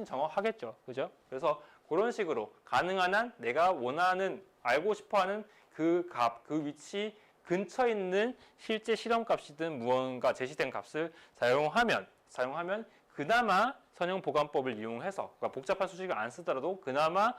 정확하겠죠. 그죠? 그래서 그런 식으로 가능한 한 내가 알고 싶어하는 그 위치 근처에 있는 실제 실험값이든 무언가 제시된 값을 사용하면 그나마 선형보관법을 이용해서, 그러니까 복잡한 수식을 안 쓰더라도 그나마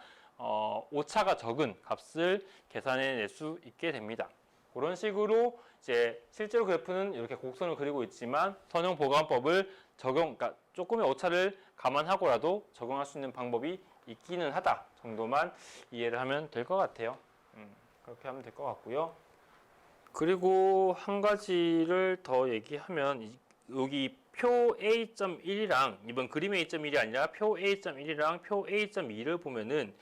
오차가 적은 값을 계산해낼 수 있게 됩니다. 그런 식으로 이제 실제로 그래프는 이렇게 곡선을 그리고 있지만 선형보관법을 그러니까 조금의 오차를 감안하고라도 적용할 수 있는 방법이 있기는 하다 정도만 이해를 하면 될 것 같아요. 그렇게 하면 될 것 같고요. 그리고 한 가지를 더 얘기하면, 여기 표 A.1이랑 이번 그림의 A.1이 아니라 표 A.1이랑 표 A.2를 보면은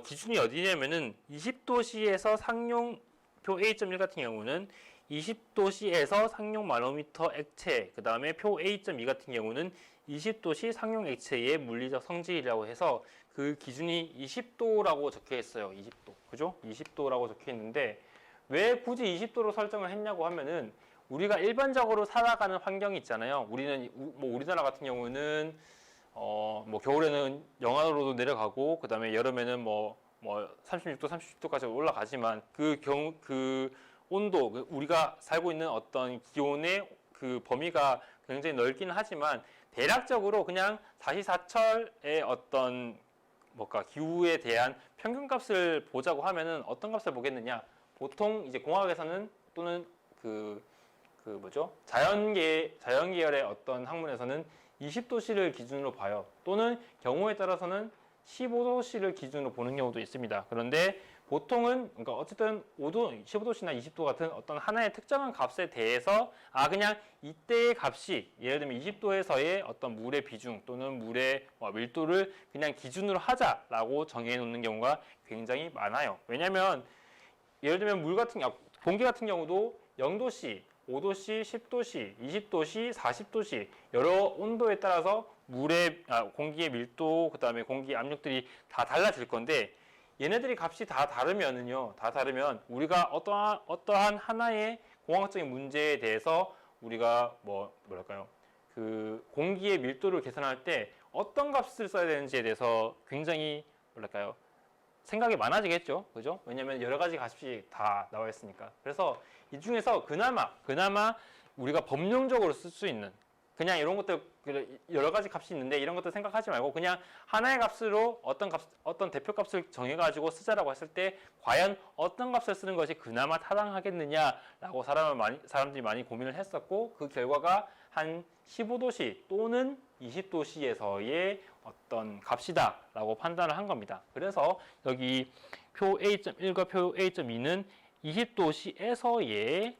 기준이 어디냐면은 20도씨에서 상용 표 A.1 같은 경우는 20도씨에서 상용 마노미터 액체, 그 다음에 표 A.2 같은 경우는 20도씨 상용 액체의 물리적 성질이라고 해서 그 기준이 20도라고 적혀 있어요. 20도. 그죠? 20도라고 적혀 있는데, 왜 굳이 20도로 설정을 했냐고 하면은, 우리가 일반적으로 살아가는 환경이 있잖아요. 우리나라 같은 경우는 겨울에는 영하로도 내려가고, 그 다음에 여름에는 36도, 37도까지 올라가지만, 그 온도, 우리가 살고 있는 어떤 기온의 그 범위가 굉장히 넓기는 하지만, 대략적으로 그냥 사시사철의 어떤 기후에 대한 평균값을 보자고 하면은 어떤 값을 보겠느냐? 보통 이제 공학에서는 또는 자연계열의 어떤 학문에서는 20도씨를 기준으로 봐요. 또는 경우에 따라서는 15도씨를 기준으로 보는 경우도 있습니다. 그런데 보통은, 그러니까 어쨌든 15도씨나 20도 같은 어떤 하나의 특정한 값에 대해서 그냥 이때의 값이, 예를 들면 20도에서의 어떤 물의 비중 또는 물의 밀도를 그냥 기준으로 하자라고 정해 놓는 경우가 굉장히 많아요. 왜냐면 예를 들면 공기 같은 경우도 0도씨, 5도씨, 10도씨, 20도씨, 40도씨 여러 온도에 따라서 공기의 밀도, 그 다음에 공기 압력들이 다 달라질 건데, 얘네들이 값이 다 다르면 우리가 어떠한 하나의 공학적인 문제에 대해서 우리가 그 공기의 밀도를 계산할 때 어떤 값을 써야 되는지에 대해서 굉장히 생각이 많아지겠죠. 그죠? 왜냐면 여러 가지 값이 다 나와 있으니까. 그래서 이 중에서 그나마 우리가 법령적으로 쓸 수 있는, 그냥 이런 것들, 여러 가지 값이 있는데 이런 것들 생각하지 말고 그냥 하나의 값으로 어떤 대표값을 정해가지고 쓰자라고 했을 때 과연 어떤 값을 쓰는 것이 그나마 타당하겠느냐라고 사람들이 많이 고민을 했었고, 그 결과가 한 15도씨 또는 20도씨에서의 어떤 값이다라고 판단을 한 겁니다. 그래서 여기 표 A.1과 표 A.2는 20도씨에서의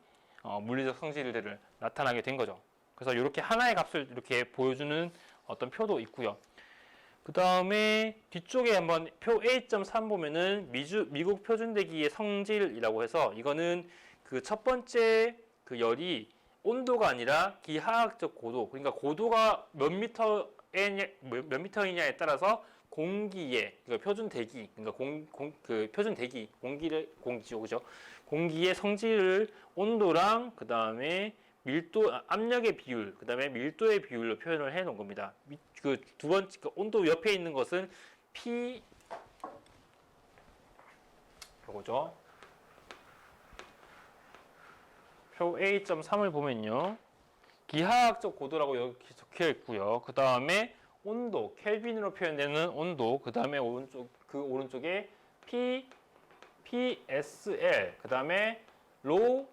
물리적 성질들을 나타나게 된 거죠. 그래서 이렇게 하나의 값을 이렇게 보여주는 어떤 표도 있고요. 그 다음에 뒤쪽에 한번 표 A.3 보면은 미국 표준대기의 성질이라고 해서 이거는 그 첫 번째 그 열이 온도가 아니라 기하학적 고도, 그러니까 고도가 몇 미터이냐에 따라서 공기의 그러니까 표준 대기, 그러니까 그 표준 대기 공기죠, 그죠? 공기의 성질을 온도랑 그 다음에 밀도, 압력의 비율, 그 다음에 밀도의 비율로 표현을 해 놓은 겁니다. 그 두 번째, 그 온도 옆에 있는 것은 P, 요거죠. 표 A.3을 보면요. 기하학적 고도라고 여기 적혀 있고요. 그 다음에 온도, 켈빈으로 표현되는 온도, 그 다음에 오른쪽에 PSL, 그 다음에 로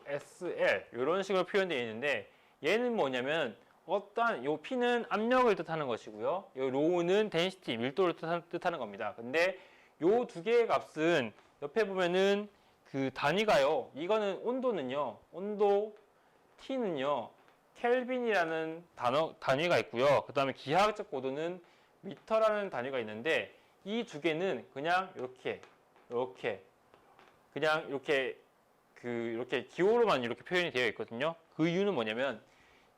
SL 이런 식으로 표현되어 있는데 얘는 뭐냐면 어떠한 요 P는 압력을 뜻하는 것이고요. 요 로우는 density, 밀도를 뜻하는 겁니다. 근데 요 두 개의 값은 옆에 보면은 그 단위가요. 이거는 온도는요. 온도 T는요. 켈빈이라는 단위가 있고요. 그 다음에 기하학적 고도는 미터라는 단위가 있는데 이 두 개는 그냥 이렇게 그냥 이렇게 기호로만 이렇게 표현이 되어 있거든요. 그 이유는 뭐냐면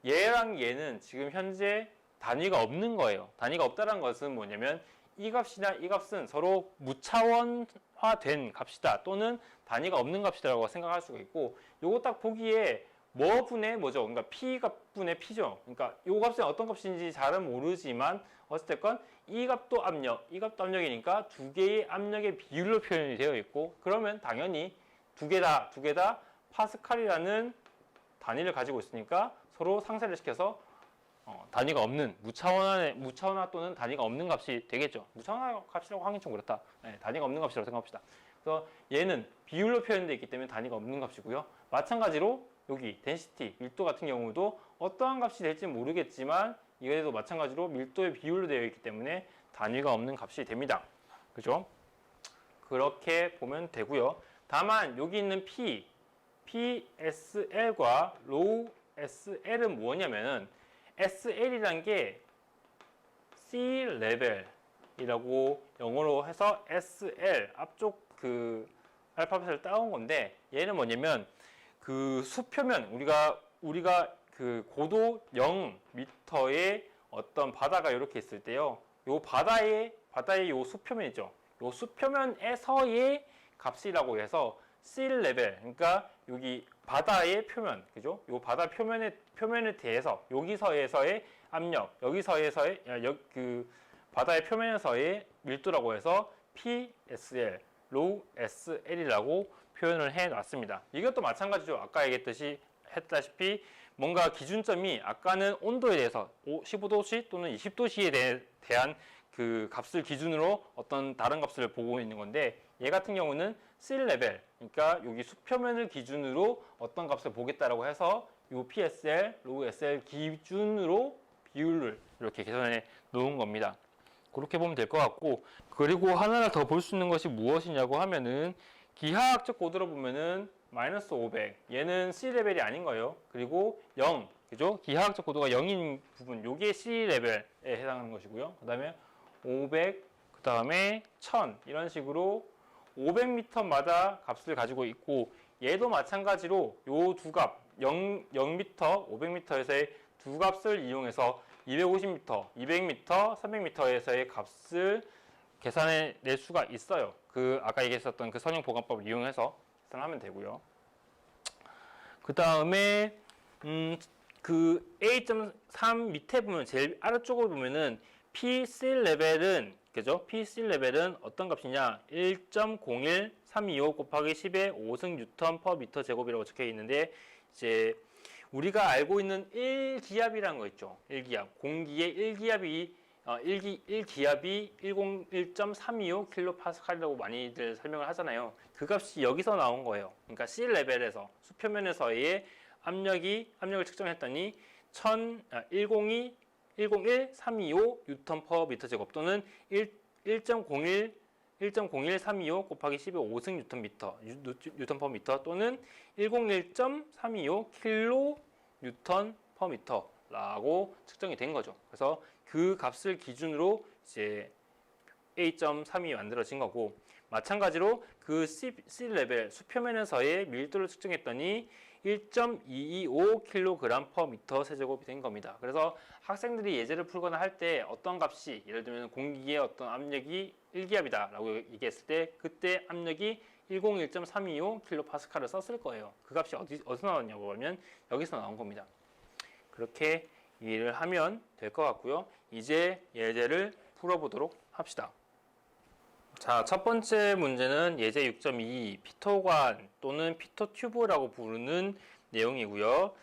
얘랑 얘는 지금 현재 단위가 없는 거예요. 단위가 없다는 것은 뭐냐면 이 값이나 이 값은 서로 무차원화된 값이다 또는 단위가 없는 값이라고 생각할 수가 있고 요거 딱 보기에 뭐 분의 뭐죠? 그러니까 P 값분의 P죠. 그러니까 요 값은 어떤 값인지 잘은 모르지만 어쨌든 이 값도 압력, 이 값도 압력이니까 두 개의 압력의 비율로 표현이 되어 있고 그러면 당연히 두 개 다 파스칼이라는 단위를 가지고 있으니까 서로 상쇄를 시켜서 단위가 없는 무차원화 또는 단위가 없는 값이 되겠죠. 무차원화 값이라고 하긴 좀 그렇다. 네, 단위가 없는 값이라고 생각합시다. 그래서 얘는 비율로 표현되어 있기 때문에 단위가 없는 값이고요. 마찬가지로 여기 density, 밀도 같은 경우도 어떠한 값이 될지 모르겠지만 이거에도 마찬가지로 밀도의 비율로 되어 있기 때문에 단위가 없는 값이 됩니다. 그죠? 그렇게 보면 되고요. 다만 여기 있는 PSL과 로우 SL은 뭐냐면은 SL이란 게 sea level이라고 영어로 해서 SL 앞쪽 그 알파벳을 따온 건데 얘는 뭐냐면 그 수표면 우리가 그 고도 0m의 어떤 바다가 이렇게 있을 때요. 요 바다의 요 수표면 있죠. 요 수표면에서의 값이라고 해서 sea level, 그러니까 여기 바다의 표면, 그죠? 요 바다 표면에 대해서 여기서에서의 압력, 여기서에서의 그 바다의 표면에서의 밀도라고 해서 PSL, low SL이라고 표현을 해놨습니다. 이것도 마찬가지죠. 아까 했다시피 뭔가 기준점이 아까는 온도에 대해서 15도씨 또는 20도씨에 대한 그 값을 기준으로 어떤 다른 값을 보고 있는 건데 얘 같은 경우는 sea level, 그러니까 여기 수표면을 기준으로 어떤 값을 보겠다라고 해서 이 PSL, low SL 기준으로 비율을 이렇게 계산해 놓은 겁니다. 그렇게 보면 될 것 같고 그리고 하나 더 볼 수 있는 것이 무엇이냐고 하면은 기하학적 고도로 보면은 마이너스 500 얘는 C 레벨이 아닌 거예요. 그리고 0 그죠? 기하학적 고도가 0인 부분 요게 C 레벨에 해당하는 것이고요. 그 다음에 500 그 다음에 1000 이런 식으로 500m마다 값을 가지고 있고 얘도 마찬가지로 요 두 값 0m, 500m에서의 두 값을 이용해서 250m, 200m, 300m에서의 값을 계산해 낼 수가 있어요. 그 아까 얘기했었던 그 선형 보관법을 이용해서 계산하면 되고요. 그 다음에 그 A.3 밑에 보면 제일 아래쪽으로 보면은 PC 레벨은 그죠? PC 레벨은 어떤 값이냐? 1.01325 곱하기 10의 5승 뉴턴 퍼 미터 제곱이라고 적혀 있는데 이제 우리가 알고 있는 1기압이라는 거 있죠. 1기압. 공기의 1기압이 1.325 킬로파스칼이라고 많이들 설명을 하잖아요. 그 값이 여기서 나온 거예요. 그러니까 C 레벨에서 수표면에서의 압력을 측정했더니 101.325 뉴턴 퍼 미터 제곱 또는 1.01325 곱하기 10의 5승 뉴턴 퍼 미터 또는 101.325 킬로 뉴턴 퍼 미터 라고 측정이 된 거죠. 그래서 그 값을 기준으로 이제 A.32이 만들어진 거고, 마찬가지로 그 C 레벨 수표면에서의 밀도를 측정했더니 1.225kg/m 세제곱이 된 겁니다. 그래서 학생들이 예제를 풀거나 할 때 어떤 값이, 예를 들면 공기의 어떤 압력이 1기압이다 라고 얘기했을 때 그때 압력이 101.325kPa를 썼을 거예요. 그 값이 어디서 나왔냐고 하면 여기서 나온 겁니다. 그렇게 이해를 하면 될 것 같고요. 이제 예제를 풀어보도록 합시다. 자, 첫 번째 문제는 예제 6.2 피토관 또는 피토튜브라고 부르는 내용이고요.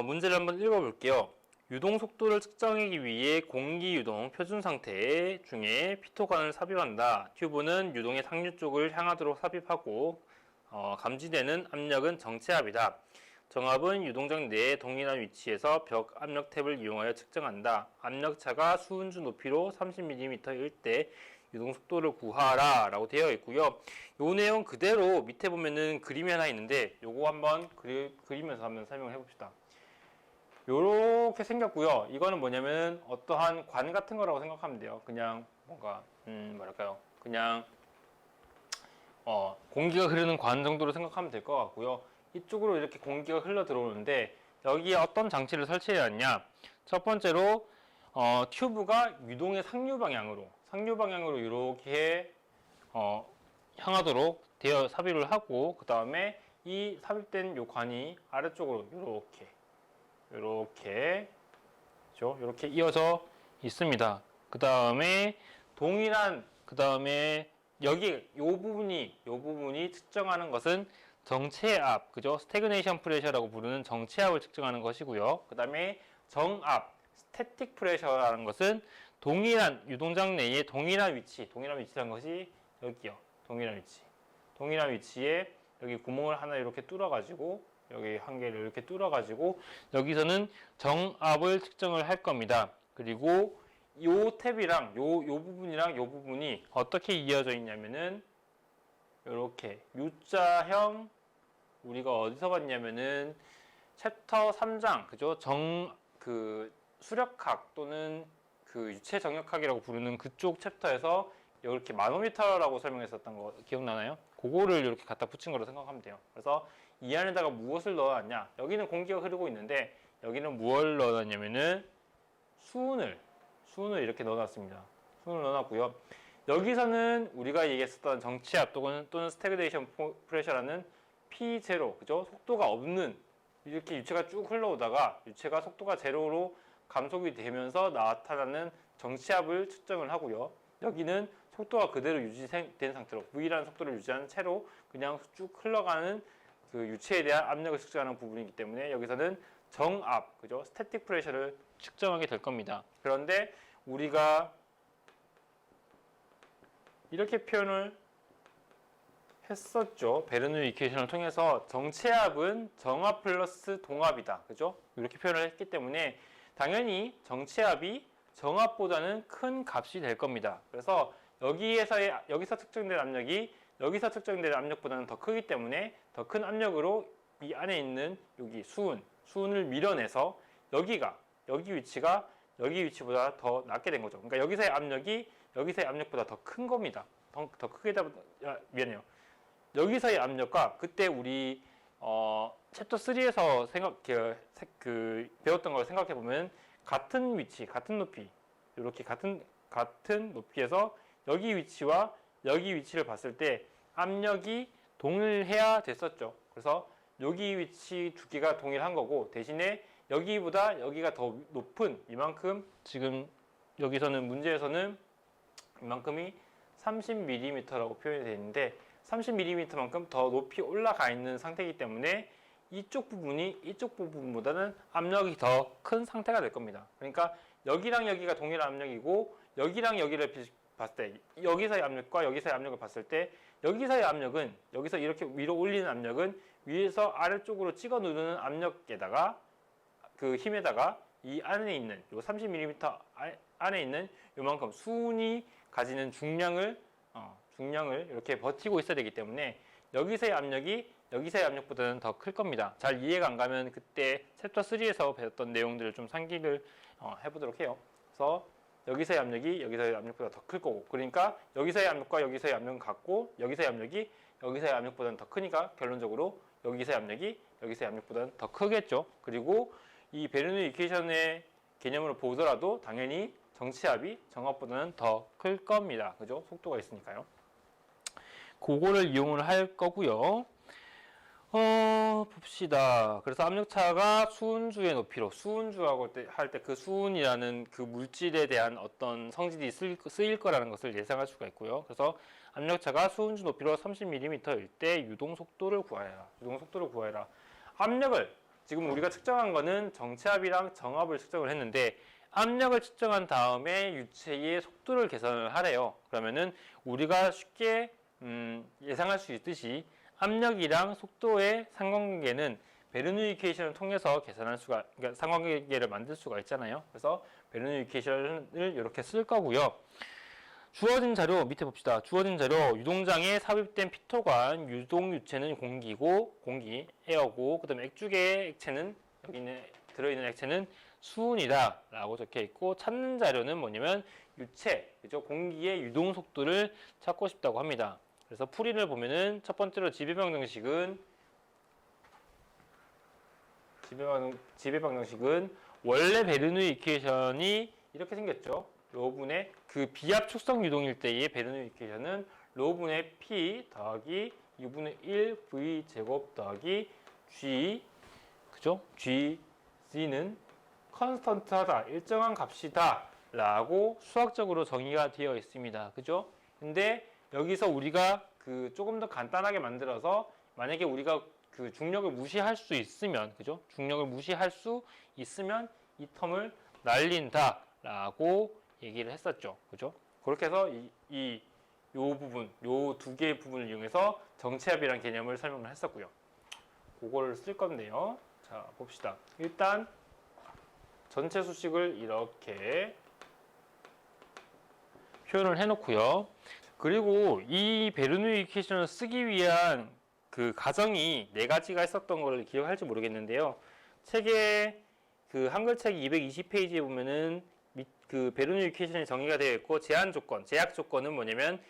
문제를 한번 읽어볼게요. 유동 속도를 측정하기 위해 공기 유동 표준 상태 중에 피토관을 삽입한다. 튜브는 유동의 상류 쪽을 향하도록 삽입하고 감지되는 압력은 정체압이다. 정압은 유동장 내의 동일한 위치에서 벽 압력 탭을 이용하여 측정한다. 압력차가 수은주 높이로 30mm일 때 유동 속도를 구하라 라고 되어 있고요. 요 내용 그대로 밑에 보면은 그림이 하나 있는데 요거 한번 그리면서 한번 설명을 해봅시다. 요렇게 생겼고요. 이거는 뭐냐면 어떠한 관 같은 거라고 생각하면 돼요. 그냥 뭔가 뭐랄까요, 그냥 공기가 흐르는 관 정도로 생각하면 될 것 같고요. 이쪽으로 이렇게 공기가 흘러 들어오는데 여기에 어떤 장치를 설치해야 하냐. 첫 번째로 튜브가 유동의 상류 방향으로 이렇게 향하도록 되어 삽입을 하고, 그 다음에 이 삽입된 요 관이 아래쪽으로 이렇게 이어져 있습니다. 그 다음에 여기 요 부분이 측정하는 것은 정체압, 그죠? 스태그네이션 프레셔라고 부르는 정체압을 측정하는 것이고요. 그 다음에 정압, 스태틱 프레셔라는 것은 동일한 유동장 내의 동일한 위치라는 것이 여기요. 동일한 위치에 여기 구멍을 하나 이렇게 뚫어가지고, 여기 한 개를 이렇게 뚫어가지고 여기서는 정압을 측정을 할 겁니다. 그리고 요 탭이랑 요 부분이 어떻게 이어져 있냐면은 이렇게 U자형, 우리가 어디서 봤냐면은 챕터 3장, 그죠? 수력학 또는 유체 정력학이라고 부르는 그쪽 챕터에서 이렇게 마노미터라고 설명했었던 거 기억나나요? 그거를 이렇게 갖다 붙인 거로 생각하면 돼요. 그래서 이 안에다가 무엇을 넣어놨냐? 여기는 공기가 흐르고 있는데 여기는 무엇을 넣어놨냐면은 수은을 이렇게 넣어놨습니다. 수은을 넣어놨고요. 여기서는 우리가 얘기했었던 정체압 또는 스태그네이션 프레셔라는 P0, 그죠? 속도가 없는, 이렇게 유체가 쭉 흘러오다가 유체가 속도가 제로로 감속이 되면서 나타나는 정체압을 측정을 하고요. 여기는 속도가 그대로 유지된 상태로 V라는 속도를 유지한 채로 그냥 쭉 흘러가는 그 유체에 대한 압력을 측정하는 부분이기 때문에 여기서는 정압, 그죠? 스태틱 프레셔를 측정하게 될 겁니다. 그런데 우리가 이렇게 표현을 했었죠. 베르누이 이퀘이션을 통해서 정체압은 정압 플러스 동압이다. 그죠? 이렇게 표현을 했기 때문에 당연히 정체압이 정압보다는 큰 값이 될 겁니다. 그래서 여기서 측정된 압력이 여기서 측정된 압력보다는 더 크기 때문에 더 큰 압력으로 이 안에 있는 여기 수은을 밀어내서 여기 위치가 여기 위치보다 더 낮게 된 거죠. 그러니까 여기서의 압력보다 더 큰 겁니다. 더 크게 미안해요. 여기서의 압력과 그때 우리 챕터 3에서 배웠던 걸 생각해 보면 같은 위치, 같은 높이, 이렇게 같은 높이에서 여기 위치와 여기 위치를 봤을 때 압력이 동일해야 됐었죠. 그래서 여기 위치 두 개가 동일한 거고, 대신에 여기보다 여기가 더 높은 이만큼, 지금 여기서는 문제에서는 이만큼이 30mm라고 표현이 되어 있는데 30mm만큼 더 높이 올라가 있는 상태이기 때문에 이쪽 부분보다는 압력이 더 큰 상태가 될 겁니다. 그러니까 여기랑 여기가 동일한 압력이고 여기랑 여기를 봤을 때 여기서의 압력과 여기서의 압력을 봤을 때 여기서의 압력은, 여기서 이렇게 위로 올리는 압력은 위에서 아래쪽으로 찍어 누르는 압력에다가 그 힘에다가 이 안에 있는 요 30mm 안에 있는 요만큼 수은이 가지는 중량을 이렇게 버티고 있어야 되기 때문에 여기서의 압력이 여기서의 압력보다는 더 클 겁니다. 잘 이해가 안 가면 그때 챕터 3에서 배웠던 내용들을 좀 상기를 해보도록 해요. 그래서 여기서의 압력이 여기서의 압력보다 더 클 거고, 그러니까 여기서의 압력과 여기서의 압력은 같고 여기서의 압력이 여기서의 압력보다는 더 크니까 결론적으로 여기서의 압력이 여기서의 압력보다는 더 크겠죠. 그리고 이 베르누이 이퀘이션의 개념으로 보더라도 당연히 정치압이 정압보다는 더 클 겁니다. 그죠? 속도가 있으니까요. 그거를 이용을 할 거고요. 봅시다. 그래서 압력차가 수은주의 높이로, 수은주라고 할 때 그 수은이라는 그 물질에 대한 어떤 성질이 쓰일 거라는 것을 예상할 수가 있고요. 그래서 압력차가 수은주 높이로 30mm일 때 유동 속도를 구하여라. 유동 속도를 구하여라. 압력을 지금 우리가 측정한 거는 정체압이랑 정압을 측정을 했는데, 압력을 측정한 다음에 유체의 속도를 계산을 하래요. 그러면은 우리가 쉽게 예상할 수 있듯이 압력이랑 속도의 상관관계는 베르누이 이퀘이션을 통해서 계산할 수가, 그러니까 상관관계를 만들 수가 있잖아요. 그래서 베르누이 이퀘이션을 이렇게 쓸 거고요. 주어진 자료 밑에 봅시다. 주어진 자료, 유동장에 삽입된 피토관, 유동 유체는 공기고, 공기, 에어고, 그다음에 액주계 액체는 여기 있는 들어있는 액체는 수은이다 라고 적혀 있고, 찾는 자료는 뭐냐면 유체, 그죠? 공기의 유동 속도를 찾고 싶다고 합니다. 그래서 풀이를 보면은 첫 번째로 지배방정식은 원래 베르누이 이퀘이션이 이렇게 생겼죠. 로분의 그 비압 축성 유동일 때의 베르누이 이퀘이션은 로분의 P 더하기 2분의 1 V 제곱 더하기 G, 그죠? G는 컨스턴트하다, 일정한 값이다 라고 수학적으로 정의가 되어 있습니다. 그죠? 근데 여기서 우리가 그 조금 더 간단하게 만들어서, 만약에 우리가 그 중력을 무시할 수 있으면, 그죠? 중력을 무시할 수 있으면 이 텀을 날린다라고 얘기를 했었죠. 그죠? 그렇게 해서 요 부분, 요 두 개의 부분을 이용해서 정체압이라는 개념을 설명을 했었고요. 그거를 쓸 건데요. 자, 봅시다. 일단 전체 수식을 이렇게 표현을 해놓고요. 그리고 이 베르누이 이퀘이션을 쓰기 위한 그 과정이 네 가지가 있었던 걸 기억할지 모르겠는데요. 책에 그 한글책 220페이지에 보면은 그 베르누이 이퀘이션이 정의가 되어 있고, 제한 조건, 제약 조건은 뭐냐면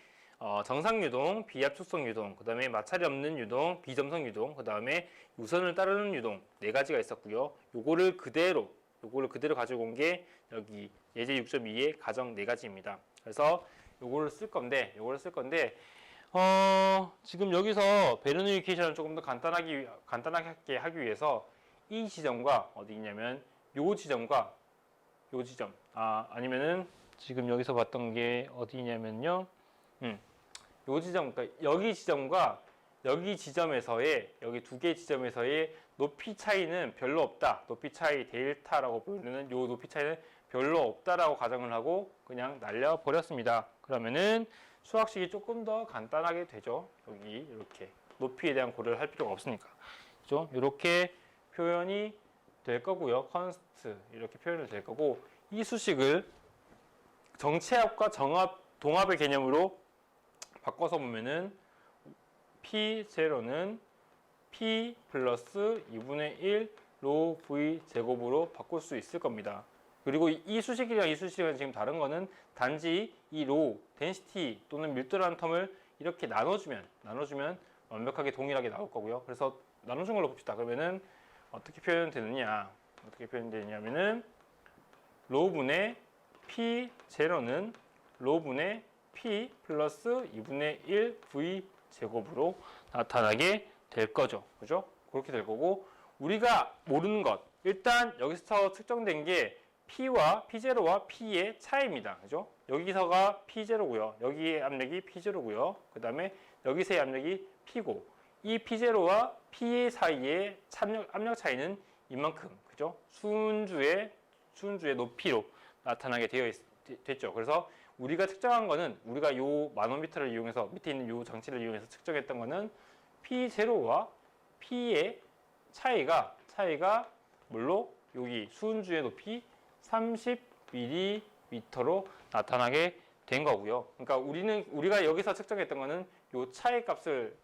정상 유동, 비압 축성 유동, 그 다음에 마찰이 없는 유동, 비점성 유동, 그 다음에 유선을 따르는 유동 네 가지가 있었고요. 요거를 그대로 가지고 온 게 여기 예제 6.2의 가정 네 가지입니다. 그래서 요거를 쓸 건데 지금 여기서 베르누이 이퀘이션을 조금 더 간단하게 하기 위해서 이 지점과 어디 있냐면 요 지점과 요 지점, 아니면은 지금 여기서 봤던 게 어디 있냐면요, 요 지점, 그러니까 여기 지점과 여기 지점에서의, 여기 두 개 지점에서의 높이 차이는 별로 없다, 높이 차이 델타라고 부르는 요 높이 차이는 별로 없다라고 가정을 하고 그냥 날려버렸습니다. 그러면은 수학식이 조금 더 간단하게 되죠. 여기 이렇게 높이에 대한 고려를 할 필요가 없으니까, 그죠? 이렇게 표현이 될 거고요. 컨스트 이렇게 표현이 될 거고, 이 수식을 정체압과 정압, 동압의 개념으로 바꿔서 보면은 P0는 P 플러스 2분의 1 로 V 제곱으로 바꿀 수 있을 겁니다. 그리고 이 수식이랑 이 수식이랑 지금 다른 거는 단지 이 로, 덴시티 또는 밀도라는 텀을 이렇게 나눠주면 완벽하게 동일하게 나올 거고요. 그래서 나눠준 걸로 봅시다. 그러면은 어떻게 표현되느냐면은 로분의 P0는 로분의 P 플러스 2분의 1 V 제곱으로 나타나게 될 거죠. 그죠? 그렇게 될 거고, 우리가 모르는 것, 일단 여기서 측정된 게 P와 P0와 P의 차이입니다. 그죠? 여기서가 P0고요. 여기의 압력이 P0고요. 그 다음에 여기서의 압력이 P고, 이 P0와 P 사이의 압력 차이는 이만큼, 그죠? 수은주의 높이로 나타나게 됐죠. 그래서 우리가 측정한 거는, 우리가 요 마노미터를 이용해서, 밑에 있는 요 장치를 이용해서 측정했던 거는 P0와 P의 차이가 뭘로? 여기 수은주의 높이 30mm로 나타나게 된 거고요. 그러니까 우리가 여기서 측정했던 거는 요 차이 값을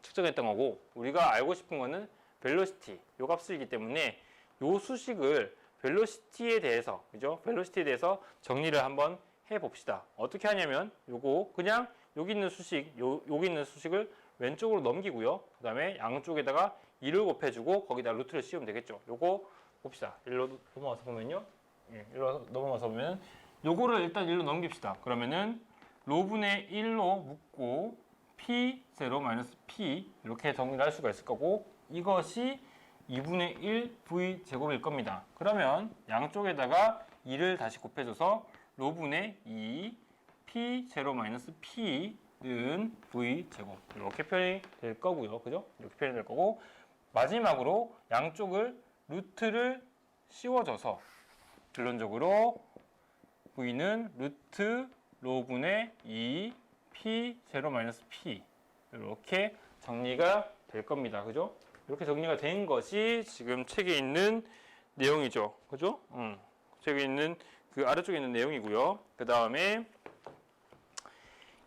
측정했던 거고, 우리가 알고 싶은 거는 벨로시티, 요 값이기 때문에 요 수식을 벨로시티에 대해서, 그죠? 벨로시티에 대해서 정리를 한번 해 봅시다. 어떻게 하냐면 요거 그냥 여기 있는 수식, 여기 있는 수식을 왼쪽으로 넘기고요. 그 다음에 양쪽에다가 2를 곱해주고 거기다 루트를 씌우면 되겠죠. 요거 봅시다. 일로 넘어와서 보면요. 예, 일로 넘어가서 보면 요거를 일단 1로 넘깁시다. 그러면은 로분의 1로 묶고 P0 마이너스 P 이렇게 정리를 할 수가 있을 거고, 이것이 2분의 1 V 제곱일 겁니다. 그러면 양쪽에다가 2를 다시 곱해줘서 로분의 2 P0 마이너스 P는 V 제곱 이렇게 표현이 될 거고요. 그죠? 이렇게 표현이 될 거고, 마지막으로 양쪽을 루트를 씌워줘서 결론적으로 V는 루트 로분의 2 P0 마이너스 P 이렇게 정리가 될 겁니다. 그죠? 이렇게 정리가 된 것이 지금 책에 있는 내용이죠. 그죠? 책에 있는 그 아래쪽에 있는 내용이고요. 그 다음에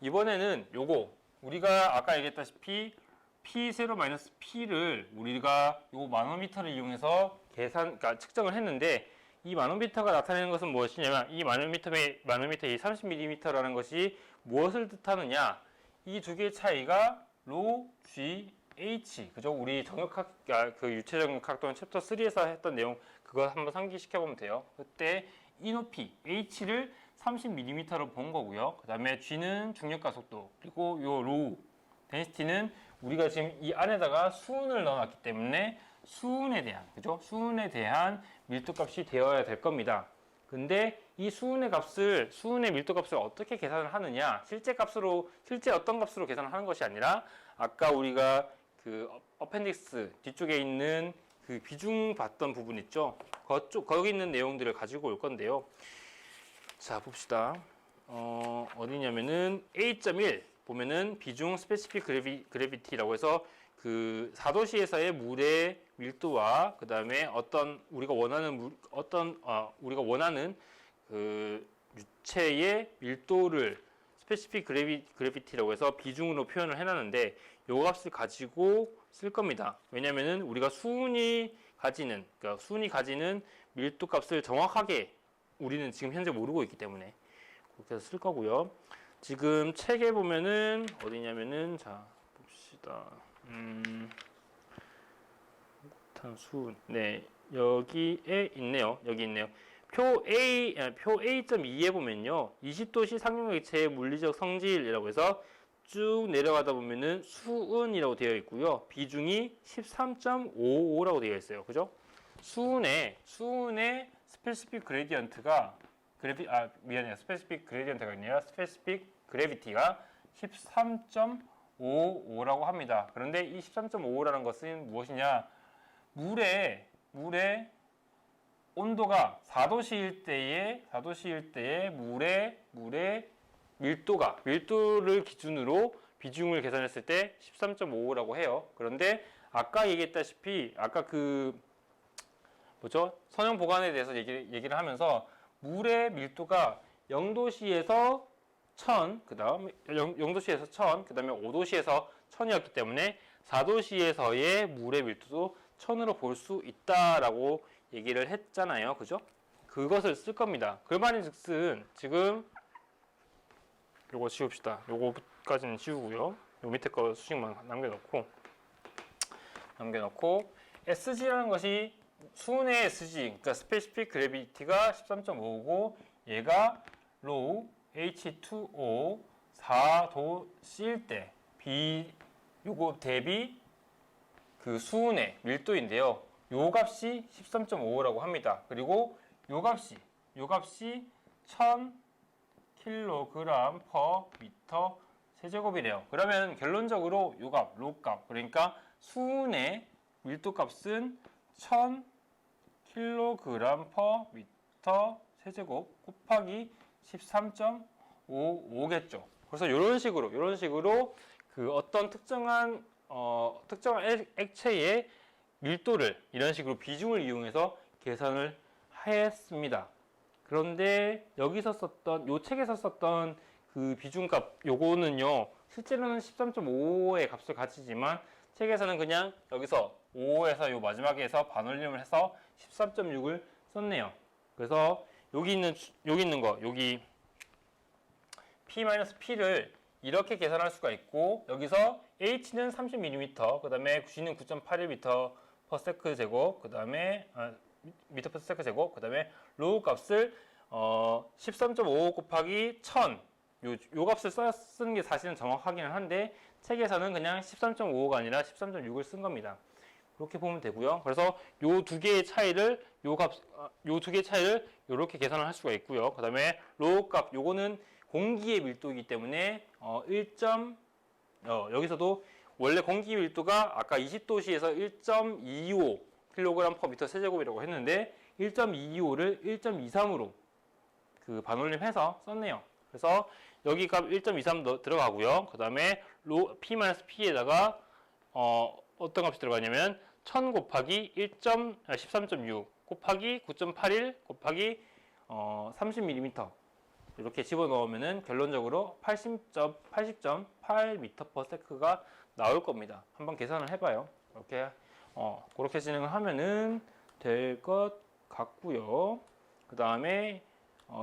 이번에는 요거 우리가 아까 얘기했다시피 P0 마이너스 P를 우리가 요 마노미터를 이용해서 그러니까 측정을 했는데, 이 마노미터가 나타내는 것은 무엇이냐면, 이 마노미터의 30mm라는 것이 무엇을 뜻하느냐? 이 두 개의 차이가 로 G H, 그죠? 우리 정역학, 그 유체 정역학 또는 챕터 3에서 했던 내용 그거 한번 상기시켜 보면 돼요. 그때 이 높이 H를 30mm로 본 거고요. 그 다음에 G는 중력 가속도, 그리고 요 로우 데니시티는 우리가 지금 이 안에다가 수은을 넣어놨기 때문에 수은에 대한, 그죠? 수은에 대한 밀도값이 되어야 될 겁니다. 근데 이 수은의 밀도값을 어떻게 계산을 하느냐? 실제 어떤 값으로 계산을 하는 것이 아니라, 아까 우리가 그 어펜딕스 뒤쪽에 있는 그 비중 봤던 부분 있죠? 거기 있는 내용들을 가지고 올 건데요. 자, 봅시다. 어디냐면은 A.1 보면은 비중 스페시픽 그래비티라고 해서 그 4도시에서의 물의 밀도와 그 다음에 우리가 원하는 그 유체의 밀도를 스페시픽 그래비티라고 해서 비중으로 표현을 해놨는데, 요 값을 가지고 쓸 겁니다. 왜냐면은 우리가 수은이 가지는 밀도 값을 정확하게 우리는 지금 현재 모르고 있기 때문에 그렇게 해서 쓸 거고요. 지금 책에 보면은 어디냐면은, 자 봅시다. 수은. 네, 여기에 있네요. 여기 있네요. 표 A.2에 보면요, 20도씨 상용액 액체의 물리적 성질이라고 해서 쭉 내려가다 보면은 수은이라고 되어 있고요. 비중이 13.55라고 되어 있어요. 그죠? 수은의 스페시픽 그레디언트가 스페시픽 그레디언트가 아니라 스페시픽 그래비티가 13.55라고 합니다. 그런데 이 13.55라는 것은 무엇이냐? 물의 온도가 4도씨일 때의 물의 밀도를 기준으로 비중을 계산했을 때 13.55라고 해요. 그런데 아까 얘기했다시피 선형 보관에 대해서 얘기를 하면서 물의 밀도가 0도씨에서 1000, 그다음에 0도씨에서 1000, 그다음에 5도씨에서 1000이었기 때문에 4도씨에서의 물의 밀도도 1000으로 볼 수 있다라고 얘기를 했잖아요. 그죠? 그것을 쓸 겁니다. 그 말인즉슨 지금 요거 지웁시다. 요거까지는 지우고요. 요 밑에 거 수식만 남겨놓고 SG라는 것이 수은의 SG, 그러니까 스페시픽 그래비티가 13.5고 얘가 로우 H2O 4도C일 때 요거 대비 그 수은의 밀도인데요. 요 값이 13.55라고 합니다. 그리고 요 값이 1000kg/m 세제곱이래요. 그러면 결론적으로 요 값, 로 값, 그러니까 수은의 밀도 값은 1000kg/m 세제곱 곱하기 13.55겠죠. 그래서 이런 식으로 그 어떤 특정한 액체의 밀도를 이런 식으로 비중을 이용해서 계산을 했습니다. 그런데 여기서 요 책에서 썼던 그 비중값 요거는요 실제로는 13.5의 값을 가지지만 책에서는 그냥 여기서 5에서 요 마지막에서 반올림을 해서 13.6을 썼네요. 그래서 여기 있는 거 여기 P-P를 이렇게 계산할 수가 있고 여기서 H는 30mm, 그 다음에 G는 9.81m/s 제곱, 그 다음에 m/s 제곱, 그 다음에 로우 값을 13.55 곱하기 1000 요 값을 쓰는 게 사실은 정확하기는 한데 책에서는 그냥 13.55가 아니라 13.6을 쓴 겁니다. 그렇게 보면 되고요. 그래서 요 두 개의 차이를 요 두 개의 차이를 이렇게 계산을 할 수가 있고요. 그 다음에 로우 값 요거는 공기의 밀도이기 때문에 여기서도 원래 공기 밀도가 아까 20도씨에서 1.25kg/m 세제곱이라고 했는데 1.225를 1.23으로 그 반올림해서 썼네요. 그래서 여기 값 1.23 들어가고요. 그 다음에 P-P에다가 어떤 값이 들어가냐면 1000 곱하기 13.6 곱하기 9.81 곱하기 30mm 이렇게 집어넣으면은 결론적으로 80.8m/s가 나올 겁니다. 한번 계산을 해봐요. 이렇게 그렇게 진행을 하면은 될 것 같고요. 그 다음에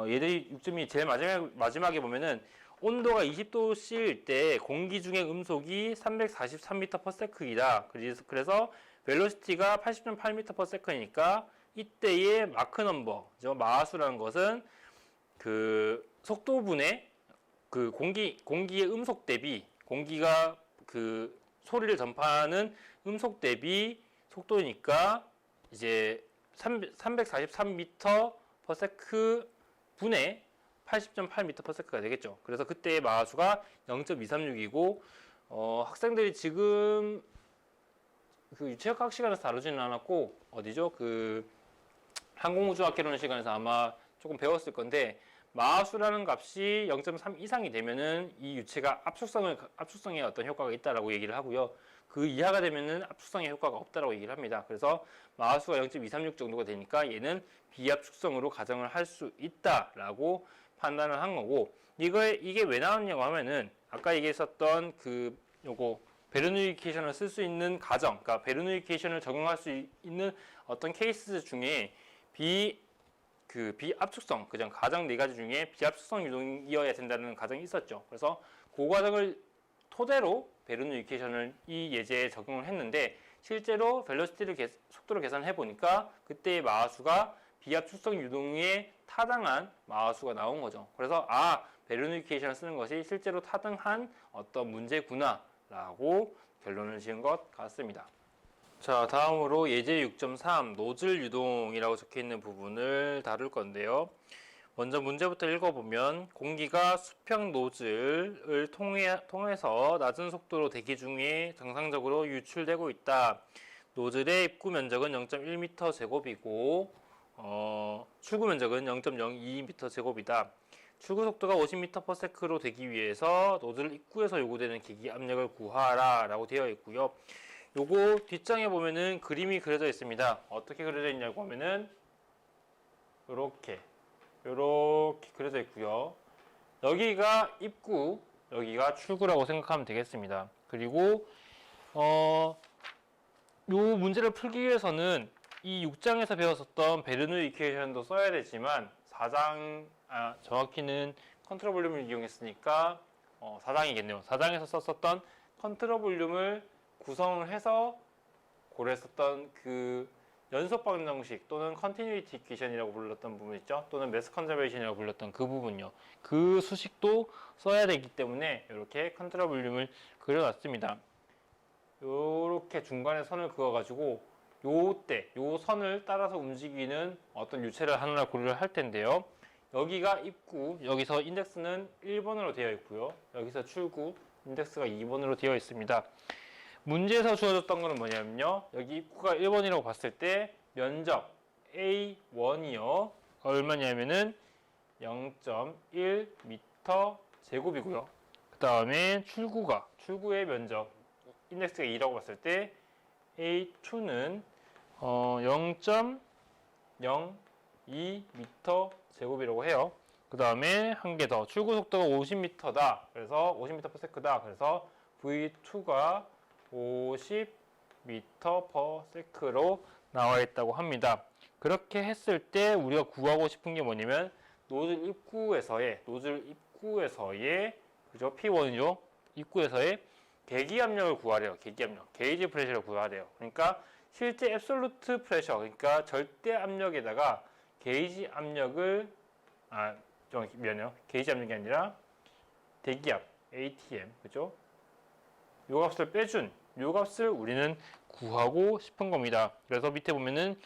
얘들이 6점이 제일 마지막에 보면은 온도가 20도씨일 때 공기 중의 음속이 343m/s이다. 그래서 벨로시티가 80.8m/s니까 이때의 마크 넘버, 마하수라는 것은 그 속도분의 그 공기의 음속 대비 공기가 그 소리를 전파하는 음속 대비 속도니까 이제 343m/s 분의 80.8m/s가 되겠죠. 그래서 그때의 마하수가 0.236이고 학생들이 지금 그 유체역학 시간에서 다루지는 않았고 어디죠? 그 항공우주학개론 시간에서 아마 조금 배웠을 건데 마하수라는 값이 0.3 이상이 되면은 이 유체가 압축성에 어떤 효과가 있다라고 얘기를 하고요. 그 이하가 되면은 압축성의 효과가 없다라고 얘기를 합니다. 그래서 마하수가 0.236 정도가 되니까 얘는 비압축성으로 가정을 할 수 있다라고 판단을 한 거고 이게 왜 나왔냐고 하면은 아까 얘기했었던 그 요거 베르누이케이션을 쓸 수 있는 가정, 그러니까 베르누이케이션을 적용할 수 있는 어떤 케이스 중에 비압축성, 그냥 가정 4가지 중에 비압축성 유동이어야 된다는 가정이 있었죠. 그래서 그 과정을 토대로 베르누이케이션을 이 예제에 적용을 했는데 실제로 속도를 계산해 보니까 그때의 마하수가 비압축성 유동에 타당한 마하수가 나온 거죠. 그래서 베르누이케이션을 쓰는 것이 실제로 타당한 어떤 문제구나 라고 결론을 지은 것 같습니다. 자, 다음으로 예제 6.3 노즐 유동이라고 적혀있는 부분을 다룰 건데요. 먼저 문제부터 읽어보면 공기가 수평 노즐을 통해서 낮은 속도로 대기 중에 정상적으로 유출되고 있다. 노즐의 입구 면적은 0.1m 제곱이고 출구 면적은 0.02m 제곱이다. 출구 속도가 50m/s로 되기 위해서 노즐 입구에서 요구되는 기기 압력을 구하라 라고 되어 있고요. 요거 뒷장에 보면은 그림이 그려져 있습니다. 어떻게 그려져 있냐고 하면은 요렇게 그려져 있고요. 여기가 입구, 여기가 출구라고 생각하면 되겠습니다. 그리고 요 문제를 풀기 위해서는 이 6장에서 배웠었던 베르누이 이퀘이션도 써야 되지만 4장 정확히는 컨트롤 볼륨을 이용했으니까 4장이겠네요. 4장에서 썼었던 컨트롤 볼륨을 구성을 해서 고려했었던 그 연속 방정식 또는 컨티뉴이티 이퀘이션이라고 불렀던 부분 있죠. 또는 매스 컨저베이션이라고 불렀던 그 부분요. 그 수식도 써야 되기 때문에 이렇게 컨트롤 볼륨을 그려놨습니다. 이렇게 중간에 선을 그어가지고 요 선을 따라서 움직이는 어떤 유체를 하나 고려를 할 텐데요. 여기가 입구, 여기서 인덱스는 1번으로 되어 있고요. 여기서 출구, 인덱스가 2번으로 되어 있습니다. 문제에서 주어졌던 거는 뭐냐면요. 여기 입구가 1번이라고 봤을 때 면적 A1이요. 얼마냐면은 0.1m 제곱이고요. 그 다음에 출구의 면적 인덱스가 2라고 봤을 때 A2는 0.02m 제곱이라고 해요. 그 다음에 한 개 더. 출구 속도가 50m다. 그래서 50m/s다. 그래서 V2가 50m/s로 나와 있다고 합니다. 그렇게 했을 때 우리가 구하고 싶은 게 뭐냐면 노즐 입구에서의 그죠? P1이죠. 입구에서의 계기 압력을 구하래요. 계기 압력. 게이지 프레셔를 구하래요. 그러니까 실제 앱솔루트 프레셔, 그러니까 절대 압력에다가 게이지 압력을 미안해요. 게이지 압력이 아니라 대기압 ATM, 그죠? 요 값을 빼준 요 값을 우리는 구하고 싶은 겁니다. 그래서 밑에 보면은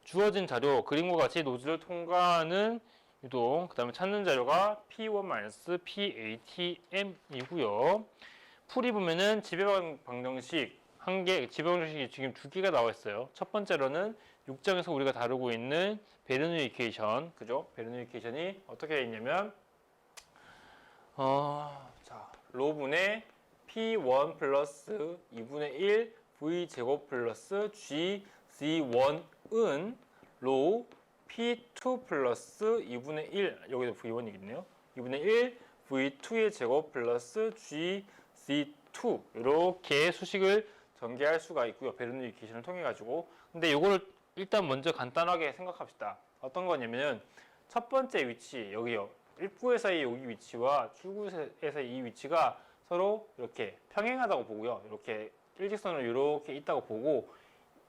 주어진 자료 그림과 같이 노즐을 통과하는 유동, 그 다음에 찾는 자료가 P1-PATM이고요. 풀이 보면은 지배방 방정식 한 개, 지배방 방정식이 지금 두 개가 나와 있어요. 첫 번째로는 6장에서 우리가 다루고 있는 베르누이 이퀘이션, 그죠? 베르누이 이퀘이션이 어떻게 되어 있냐면, 로분의 P1 플러스 2분의 1 V제곱 플러스 GC1은 로 P2 플러스 2분의 1, 여기도 V1이겠네요. 2분의 1 V2의 제곱 플러스 GC2 이렇게 수식을 전개할 수가 있고요. 베르누이 이퀘이션을 통해 가지고. 근데 이거를 일단 먼저 간단하게 생각합시다. 어떤 거냐면 첫 번째 위치, 여기요. 입구에서의 여기 위치와 출구에서의 이 위치가 서로 이렇게 평행하다고 보고요. 이렇게 일직선으로 이렇게 있다고 보고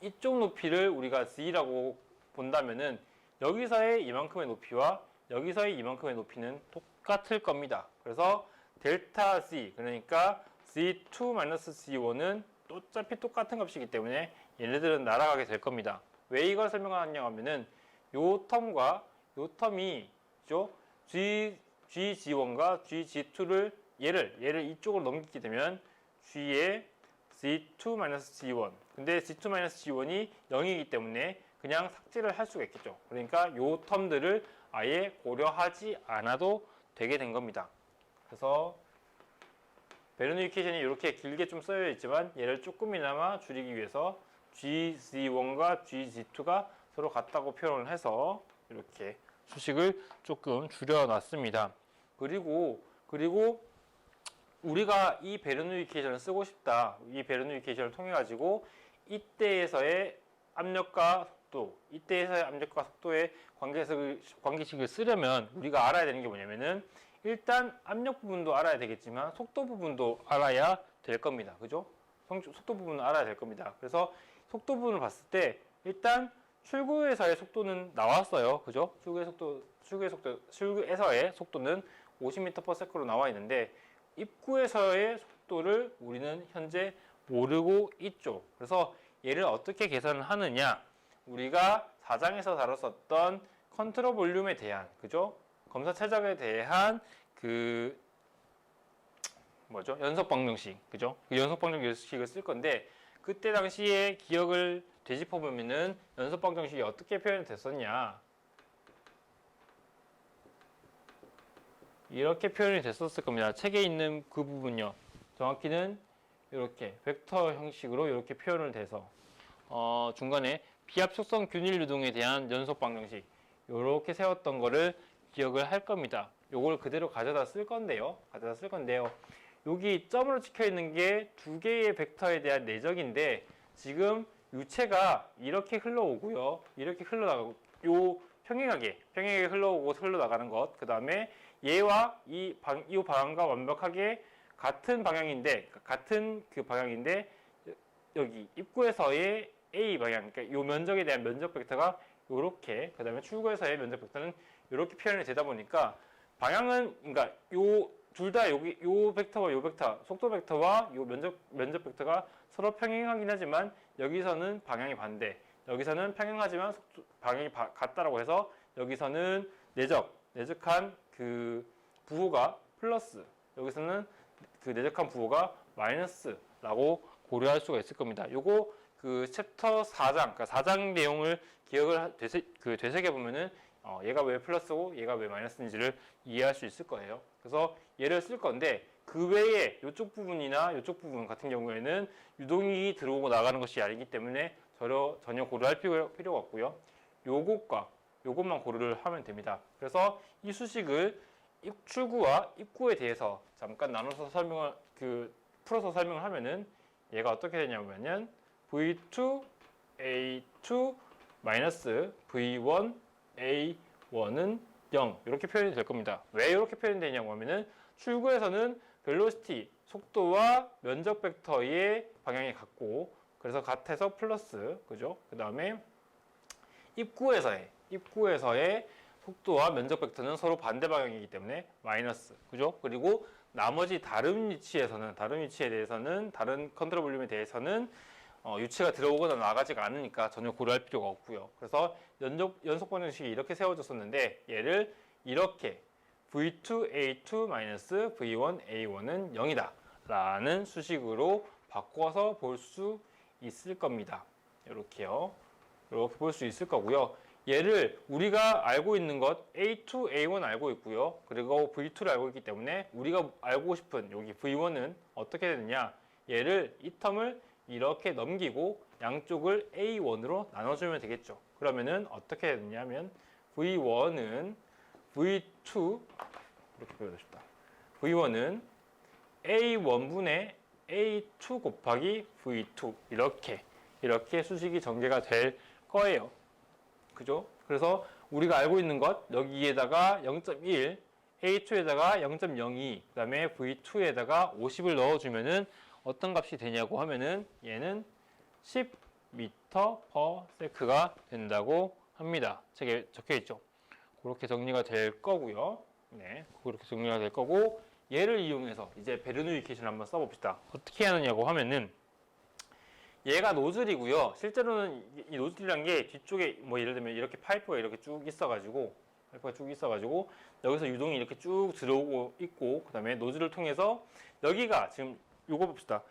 이쪽 높이를 우리가 Z라고 본다면은 여기서의 이만큼의 높이와 여기서의 이만큼의 높이는 똑같을 겁니다. 그래서 델타 Z, 그러니까 Z2-Z1은 어차피 똑같은 값이기 때문에 얘네들은 날아가게 될 겁니다. 왜 이걸 설명하냐 하면은 요 텀과 요 텀이 있죠? GG1과 GG2를 얘를 이쪽으로 넘기게 되면 G의 Z2-G1, 근데 Z2-G1이 0이기 때문에 그냥 삭제를 할 수가 있겠죠. 그러니까 요 텀들을 아예 고려하지 않아도 되게 된 겁니다. 그래서 베르누이 이퀘이션이 이렇게 길게 좀 쓰여 있지만 얘를 조금이나마 줄이기 위해서 GC1과 GC2가 서로 같다고 표현을 해서 이렇게 수식을 조금 줄여놨습니다. 그리고 우리가 이 베르누이 이퀘이션을 쓰고 싶다. 이 베르누이 이퀘이션을 통해 가지고 이때에서의 압력과 속도, 이때에서의 압력과 속도의 관계식을 쓰려면 우리가 알아야 되는 게 뭐냐면은 일단 압력 부분도 알아야 되겠지만 속도 부분도 알아야 될 겁니다. 그죠? 속도 부분을 알아야 될 겁니다. 그래서 속도 부분을 봤을 때 일단 출구에서의 속도는 나왔어요. 그죠? 출구에서의 속도는 50m/s로 나와 있는데 입구에서의 속도를 우리는 현재 모르고 있죠. 그래서 얘를 어떻게 계산을 하느냐? 우리가 4장에서 다뤘었던 컨트롤 볼륨에 대한, 그죠? 검사 최적에 대한 연속 방정식, 그죠? 그 연속 방정식을 쓸 건데 그때 당시에 기억을 되짚어 보면은 연속 방정식이 어떻게 표현이 됐었냐? 이렇게 표현이 됐었을 겁니다. 책에 있는 그 부분요. 정확히는 이렇게 벡터 형식으로 이렇게 표현을 돼서 중간에 비압속성 균일 유동에 대한 연속 방정식 이렇게 세웠던 거를 기억을 할 겁니다. 요걸 그대로 가져다 쓸 건데요. 여기 점으로 찍혀 있는 게 두 개의 벡터에 대한 내적인데 지금 유체가 이렇게 흘러오고요. 이렇게 흘러나가고 요 평행하게 흘러오고 흘러나가는 것. 그 다음에 얘와 이 방향과 완벽하게 같은 방향인데 여기 입구에서의 A 방향, 그러니까 요 면적에 대한 면적 벡터가 요렇게, 그 다음에 출구에서의 면적 벡터는 이렇게 표현이 되다 보니까 방향은, 그러니까 요 둘 다 여기 요 벡터와 요 벡터, 속도 벡터와 요 면적 벡터가 서로 평행하긴 하지만 여기서는 방향이 반대, 여기서는 평행하지만 방향이 같다라고 해서 여기서는 내적한 그 부호가 플러스, 여기서는 그 내적한 부호가 마이너스라고 고려할 수가 있을 겁니다. 요거 그 챕터 4장, 그러니까 4장 내용을 기억을 되새겨 보면은 얘가 왜 플러스고 얘가 왜 마이너스인지를 이해할 수 있을 거예요. 그래서 얘를 쓸 건데 그 외에 이쪽 부분이나 이쪽 부분 같은 경우에는 유동이 들어오고 나가는 것이 아니기 때문에 전혀 고려할 필요가 없고요. 요것과 요것만 고려를 하면 됩니다. 그래서 이 수식을 출구와 입구에 대해서 잠깐 나눠서 풀어서 설명을 하면은 얘가 어떻게 되냐면은 V2 A2 마이너스 V1 A1은 0 이렇게 표현이 될 겁니다. 왜 이렇게 표현이 되냐고 하면은 출구에서는 벨로시티 속도와 면적 벡터의 방향이 같고 그래서 같아서 플러스 그죠? 그 다음에 입구에서의 속도와 면적 벡터는 서로 반대 방향이기 때문에 마이너스 그죠? 그리고 나머지 다른 위치에 대해서는 다른 컨트롤 볼륨에 대해서는 유체가 들어오거나 나가지가 않으니까 전혀 고려할 필요가 없고요. 그래서 연속 방정식이 이렇게 세워졌었는데 얘를 이렇게 V2A2 V1 A1은 0이다 라는 수식으로 바꿔서 볼 수 있을 겁니다. 이렇게요. 이렇게 볼 수 있을 거고요. 얘를 우리가 알고 있는 것 A2, A1 알고 있고요. 그리고 V2를 알고 있기 때문에 우리가 알고 싶은 여기 V1은 어떻게 되느냐 얘를 이 텀을 이렇게 넘기고 양쪽을 A1으로 나눠주면 되겠죠. 그러면은 어떻게 되느냐면 V1은 V2 이렇게 표현해줍시다. V1은 A1분의 A2 곱하기 V2 이렇게 수식이 전개가 될 거예요. 그죠? 그래서 우리가 알고 있는 것 여기에다가 0.1 A2에다가 0.02 그 다음에 V2에다가 50을 넣어주면은 어떤 값이 되냐고 하면은 얘는 10m/s가 된다고 합니다. 책에 적혀 있죠. 그렇게 정리가 될 거고요. 네, 그렇게 정리가 될 거고 얘를 이용해서 이제 베르누이 이퀘이션을 한번 써봅시다. 어떻게 하느냐고 하면은 얘가 노즐이고요. 실제로는 이 노즐이란 게 뒤쪽에 뭐 예를 들면 이렇게 파이프가 이렇게 쭉 있어가지고 여기서 유동이 이렇게 쭉 들어오고 있고 그 다음에 노즐을 통해서 여기가 지금 요거 봅시다.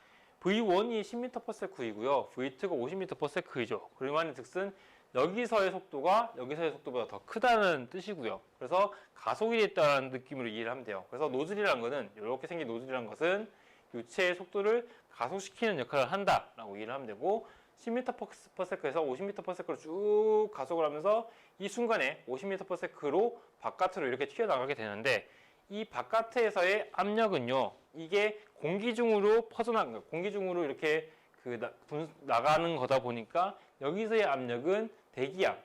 V1이 10m/s이고요. V2가 50m/s이죠. 그 말인 즉슨 여기서의 속도가 여기서의 속도보다 더 크다는 뜻이고요. 그래서 가속이 됐다는 느낌으로 이해를 하면 돼요. 그래서 노즐이라는 것은 이렇게 생긴 노즐이라는 것은 유체의 속도를 가속시키는 역할을 한다라고 이해를 하면 되고 10m/s에서 50m/s로 쭉 가속을 하면서 이 순간에 50m/s로 바깥으로 이렇게 튀어나가게 되는데 이 바깥에서의 압력은요. 이게 공기 중으로 공기 중으로 이렇게 나가는 거다 보니까 여기서의 압력은 대기압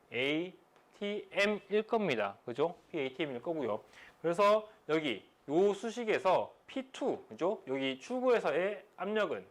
PATM일 겁니다. 그죠? PATM일 거고요. 그래서 여기 요 수식에서 P2, 그죠? 여기 출구에서의 압력은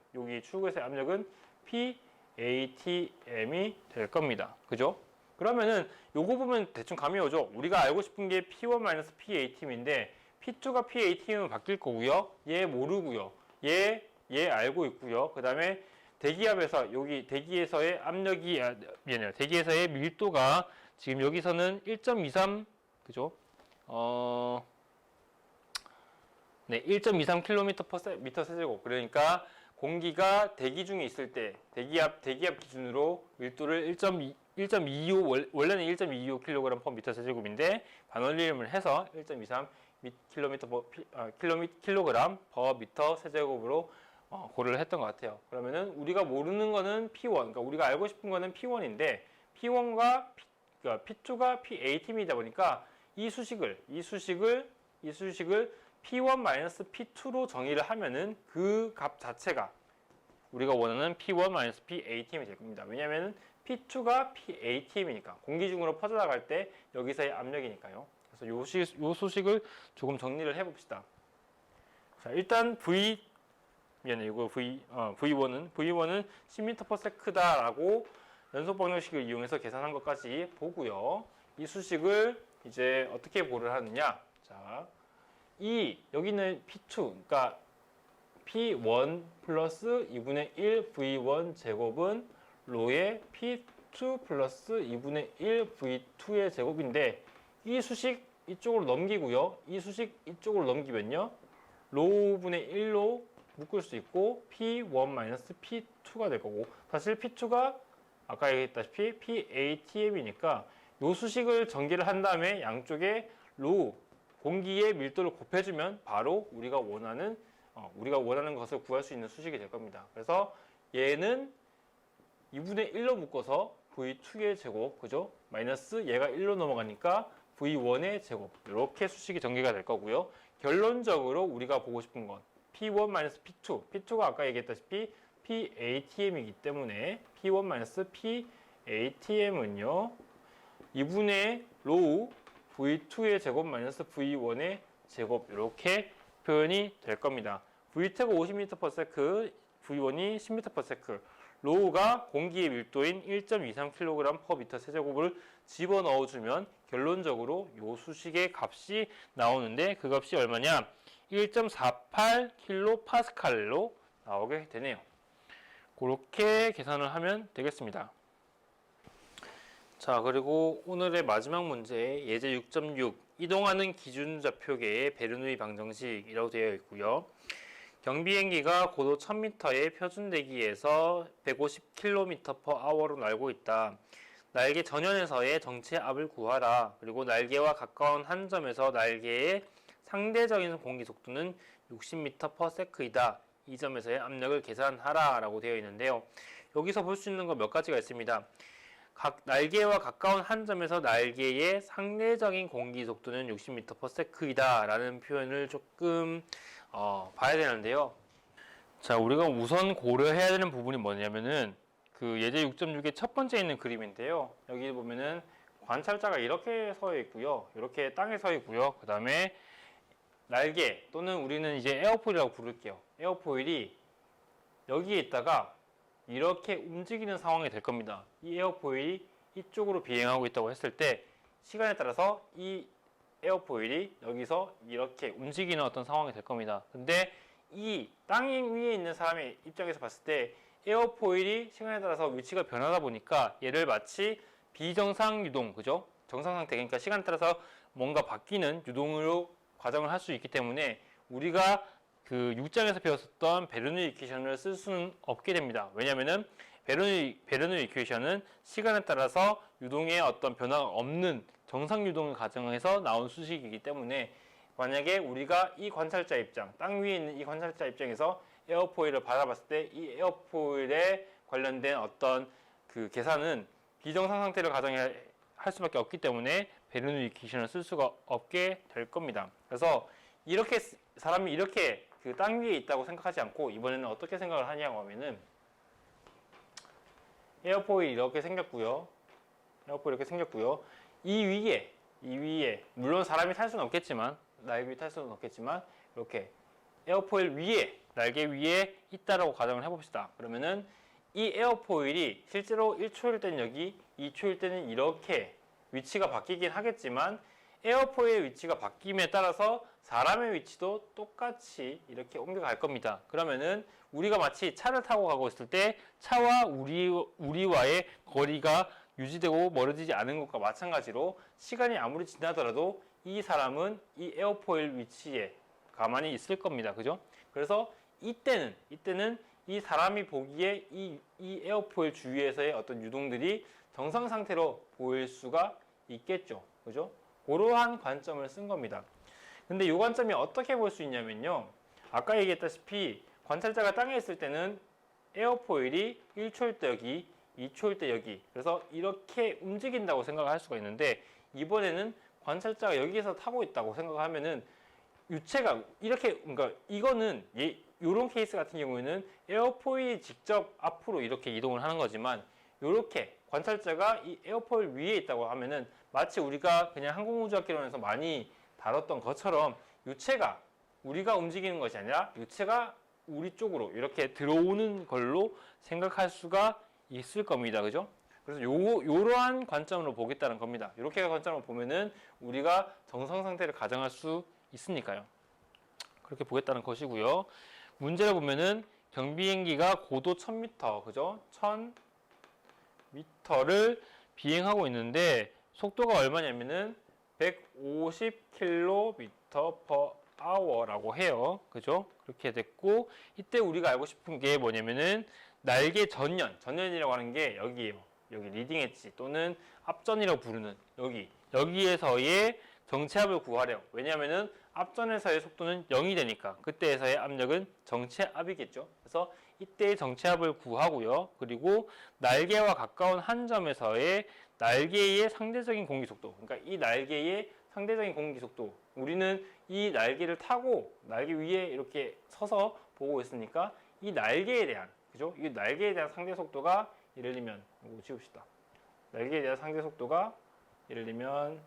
PATM이 될 겁니다. 그죠? 그러면은 요거 보면 대충 감이 오죠? 우리가 알고 싶은 게 P1 PATM인데 P2가 PATM은 바뀔 거고요. 얘 모르고요. 얘 알고 있고요. 그 다음에 대기압에서 여기 대기에서의 압력이 미안해요. 대기에서의 밀도가 지금 여기서는 1.23 그죠? 네, 1.23km/m 세제곱. 그러니까 공기가 대기 중에 있을 때 대기압 기준으로 밀도를 1.25 원래는 1.25kg/m 세제곱인데 반올림을 해서 1.23 kg/m 세제곱으로 고려를 했던 것 같아요. 그러면은 우리가 모르는 거는 P1, 그러니까 우리가 알고 싶은 거는 P1인데 P1과 P2가 PATM이다 보니까 이 수식을 P1 P2로 정의를 하면은 그 값 자체가 우리가 원하는 P1 PATM이 될 겁니다. 왜냐하면 P2가 PATM이니까 공기 중으로 퍼져나갈 때 여기서의 압력이니까요. 그래서 요 수식을 조금 정리를 해봅시다. 자, 일단 V1은 10m/s다라고 연속 방정식을 이용해서 계산한 것까지 보고요. 이 수식을 이제 어떻게 고를 하느냐? 자, 여기는 P2, 그러니까 P1 플러스 2분의 1 V1 제곱은 로의 P2 플러스 2분의 1 V2의 제곱인데 이 수식 이쪽으로 넘기고요. 이 수식 이쪽으로 넘기면요. 로분의 1로 묶을 수 있고 P1 P2가 될 거고 사실 P2가 아까 얘기했다시피 PATM이니까 이 수식을 전개를 한 다음에 양쪽에 로 공기의 밀도를 곱해주면 바로 우리가 원하는 것을 구할 수 있는 수식이 될 겁니다. 그래서 얘는 2분의 1로 묶어서 V2의 제곱, 그죠? 마이너스 얘가 1로 넘어가니까 V1의 제곱. 이렇게 수식이 전개가 될 거고요. 결론적으로 우리가 보고 싶은 건 P1 마이너스 P2. P2가 아까 얘기했다시피 PATM이기 때문에 P1 마이너스 PATM은요. 2분의 로우 V2의 제곱 마이너스 V1의 제곱 이렇게 표현이 될 겁니다. V태가 50m/s, V1이 10m/s. 로우가 공기의 밀도인 1.23kg/m 세제곱을 집어넣어주면 결론적으로 요 수식의 값이 나오는데 그 값이 얼마냐? 1.48kPa로 나오게 되네요. 그렇게 계산을 하면 되겠습니다. 자, 그리고 오늘의 마지막 문제 예제 6.6 이동하는 기준좌표계의 베르누이 방정식이라고 되어 있고요. 경비행기가 고도 1000m의 표준대기에서 150km/h로 날고 있다. 날개 전연에서의 정체 압을 구하라. 그리고 날개와 가까운 한 점에서 날개의 상대적인 공기 속도는 60m/s이다. 이 점에서의 압력을 계산하라 라고 되어 있는데요. 여기서 볼 수 있는 거 몇 가지가 있습니다. 날개와 가까운 한 점에서 날개의 상대적인 공기 속도는 60m/s이다 라는 표현을 조금 봐야 되는데요. 자, 우리가 우선 고려해야 되는 부분이 뭐냐면은 그 예제 6.6의 첫 번째 있는 그림인데요. 여기 보면은 관찰자가 이렇게 서 있고요. 이렇게 땅에 서 있고요. 그 다음에 날개 또는 우리는 이제 에어포일이라고 부를게요. 에어포일이 여기에 있다가 이렇게 움직이는 상황이 될 겁니다. 이 에어포일이 이쪽으로 비행하고 있다고 했을 때 시간에 따라서 이 에어포일이 여기서 이렇게 움직이는 어떤 상황이 될 겁니다. 근데 이 땅 위에 있는 사람의 입장에서 봤을 때 에어포일이 시간에 따라서 위치가 변하다 보니까 얘를 마치 비정상 유동, 그죠? 정상 상태, 그러니까 시간에 따라서 뭔가 바뀌는 유동으로 과정을 할 수 있기 때문에 우리가 그 6장에서 배웠었던 베르누이 이퀘이션을 쓸 수는 없게 됩니다. 왜냐면은 베르누이 이퀘이션은 시간에 따라서 유동의 어떤 변화가 없는 정상 유동을 가정해서 나온 수식이기 때문에 만약에 우리가 이 관찰자 입장, 땅 위에 있는 이 관찰자 입장에서 에어포일을 받아봤을 때 이 에어포일에 관련된 어떤 그 계산은 비정상 상태를 가정할 수밖에 없기 때문에 베르누이 이퀘이션을 쓸 수가 없게 될 겁니다. 그래서 이렇게 사람이 이렇게 그 땅 위에 있다고 생각하지 않고 이번에는 어떻게 생각을 하냐고 하면은 에어포일이 이렇게 생겼고요. 에어포일 이렇게 생겼고요. 이 위에 물론 사람이 탈 수는 없겠지만 날개 위에 탈 수는 없겠지만 이렇게 에어포일 위에 날개 위에 있다라고 가정을 해봅시다. 그러면은 이 에어포일이 실제로 1초일 때는 여기, 2초일 때는 이렇게 위치가 바뀌긴 하겠지만 에어포일의 위치가 바뀜에 따라서 사람의 위치도 똑같이 이렇게 옮겨갈 겁니다. 그러면은 우리가 마치 차를 타고 가고 있을 때 차와 우리와의 거리가 유지되고 멀어지지 않은 것과 마찬가지로 시간이 아무리 지나더라도 이 사람은 이 에어포일 위치에 가만히 있을 겁니다. 그죠? 그래서 이때는 이 사람이 보기에 이 에어포일 주위에서의 어떤 유동들이 정상 상태로 보일 수가 있겠죠. 그죠? 그러한 관점을 쓴 겁니다. 근데 이 관점이 어떻게 볼 수 있냐면요. 아까 얘기했다시피 관찰자가 땅에 있을 때는 에어포일이 1초일 때 여기, 2초일 때 여기. 그래서 이렇게 움직인다고 생각을 할 수가 있는데 이번에는 관찰자가 여기에서 타고 있다고 생각하면은 유체가 이렇게, 그러니까 이거는 이런 케이스 같은 경우에는 에어포일이 직접 앞으로 이렇게 이동을 하는 거지만 이렇게 관찰자가 이 에어포일 위에 있다고 하면은 마치 우리가 그냥 항공우주학개론에서 많이 다뤘던 것처럼 유체가 우리가 움직이는 것이 아니라 유체가 우리 쪽으로 이렇게 들어오는 걸로 생각할 수가 있을 겁니다. 그죠? 그래서 요러한 관점으로 보겠다는 겁니다. 이렇게 관점으로 보면은 우리가 정상 상태를 가정할 수 있으니까요. 그렇게 보겠다는 것이고요. 문제를 보면은 경비행기가 고도 1000m, 그죠? 1000m를 비행하고 있는데 속도가 얼마냐면은 150km/h라고 해요. 그죠? 그렇게 됐고 이때 우리가 알고 싶은 게 뭐냐면은 날개 전연이라고 하는 게 여기에요. 여기 리딩 엣지 또는 앞전이라고 부르는 여기에서의 정체압을 구하래요. 왜냐하면은 앞전에서의 속도는 0이 되니까 그때에서의 압력은 정체압이겠죠. 그래서 이때의 정체압을 구하고요. 그리고 날개와 가까운 한 점에서의 날개의 상대적인 공기 속도. 그러니까 이 날개의 상대적인 공기 속도. 우리는 이 날개를 타고 날개 위에 이렇게 서서 보고 있으니까 이 날개에 대한, 그죠? 이 날개에 대한 상대 속도가 예를 들면 이거 지웁시다. 날개에 대한 상대 속도가 예를 들면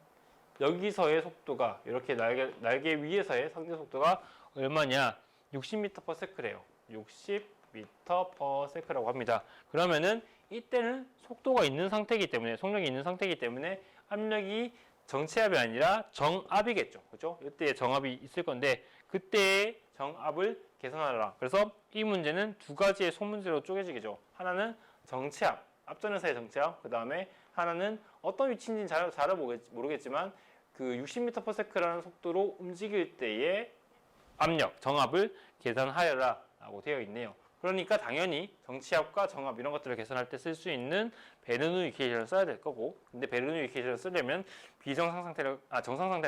여기서의 속도가 이렇게 날개 위에서의 상대 속도가 얼마냐? 60m/s래요. 60m/s라고 합니다. 그러면은 이때는 속도가 있는 상태이기 때문에, 속력이 있는 상태이기 때문에 압력이 정체압이 아니라 정압이겠죠. 그죠? 이때의 정압이 있을 건데 그때의 정압을 계산하라. 그래서 이 문제는 두 가지의 소문제로 쪼개지겠죠. 하나는 정체압, 앞전에서의 정체압, 그 다음에 하나는 어떤 위치인지는 잘 모르겠지만 그 60m/s라는 속도로 움직일 때의 압력, 정압을 계산하여라 라고 되어 있네요. 그러니까 당연히 정치압과 정압 이런 것들을 계산할 때 쓸 수 있는 베르누이 이퀘이션을 써야 될 거고, 근데 베르누이 이퀘이션을 쓰려면 정상 상태를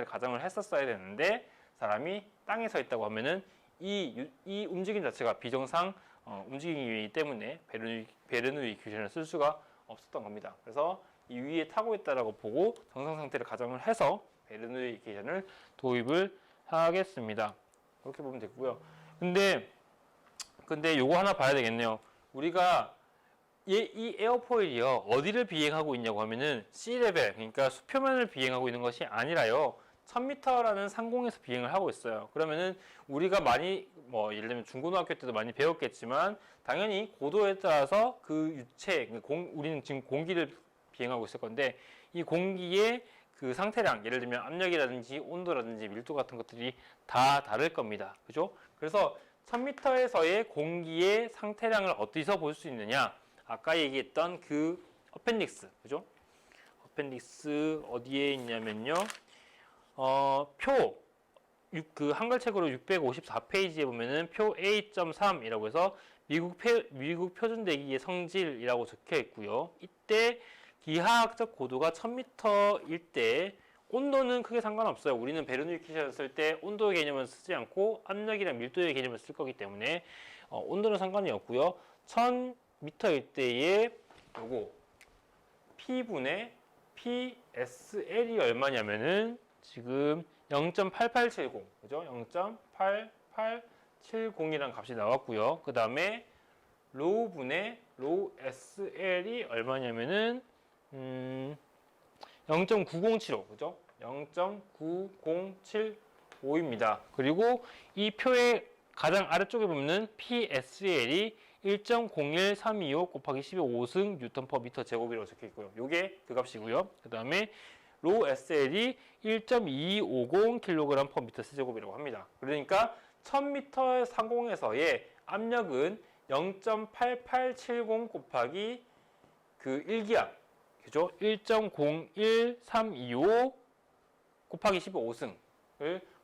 가정을 했었어야 되는데 사람이 땅에 서 있다고 하면은 이 움직임 자체가 비정상 움직임이기 때문에 베르누이 이퀘이션을 쓸 수가 없었던 겁니다. 그래서 이 위에 타고 있다라고 보고 정상 상태를 가정을 해서 베르누이 이퀘이션을 도입을 하겠습니다. 그렇게 보면 되고요. 근데 요거 하나 봐야 되겠네요. 우리가 이 에어포일이요 어디를 비행하고 있냐고 하면은 C레벨, 그러니까 수표면을 비행하고 있는 것이 아니라요 1000m라는 상공에서 비행을 하고 있어요. 그러면은 우리가 많이 예를 들면 중고등학교 때도 많이 배웠겠지만 당연히 고도에 따라서 그 유체, 우리는 지금 공기를 비행하고 있을 건데 이 공기의 그 상태량, 예를 들면 압력이라든지 온도라든지 밀도 같은 것들이 다 다를 겁니다. 그죠? 그래서 1000m에서의 공기의 상태량을 어디서 볼 수 있느냐? 아까 얘기했던 그 어펜딕스, 그죠? 어펜딕스 어디에 있냐면요. 그 한글책으로 654페이지에 보면은 표 A.3이라고 해서 미국 표준대기의 성질이라고 적혀 있고요. 이때 기하학적 고도가 1000m일 때 온도는 크게 상관없어요. 우리는 베르누이 이퀘이션을 쓸 때 온도의 개념을 쓰지 않고 압력이랑 밀도의 개념을 쓸 거기 때문에 온도는 상관이 없고요. 1000m일 때의 요거 P분의 PSL이 얼마냐면은 지금 0.8870, 그죠? 0.8870이라는 값이 나왔고요. 그 다음에 로우분의 로우 SL이 얼마냐면은 0.9075, 그죠? 0.9075입니다. 그리고 이 표의 가장 아래쪽에 보면은 PSL이 1.01325 곱하기 12 5승 뉴턴 퍼 미터 제곱이라고 적혀 있고요. 요게 그 값이고요. 그 다음에 로 SL이 1.2250 kg 퍼 미터 세제곱이라고 합니다. 그러니까 1000m 상공에서의 압력은 0.8870 곱하기 그 1기압, 그죠? 1.01325 곱하기 15승을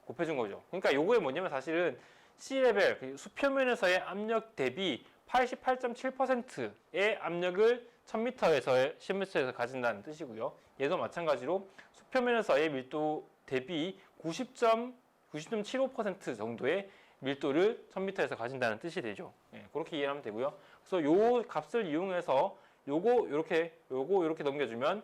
곱해준 거죠. 그러니까 요거에 뭐냐면 사실은 C레벨, 수표면에서의 압력 대비 88.7%의 압력을 1000m에서 가진다는 뜻이고요. 얘도 마찬가지로 수표면에서의 밀도 대비 90.75% 정도의 밀도를 1000m에서 가진다는 뜻이 되죠. 그렇게 이해하면 되고요. 그래서 요 값을 이용해서 요거 이렇게 넘겨주면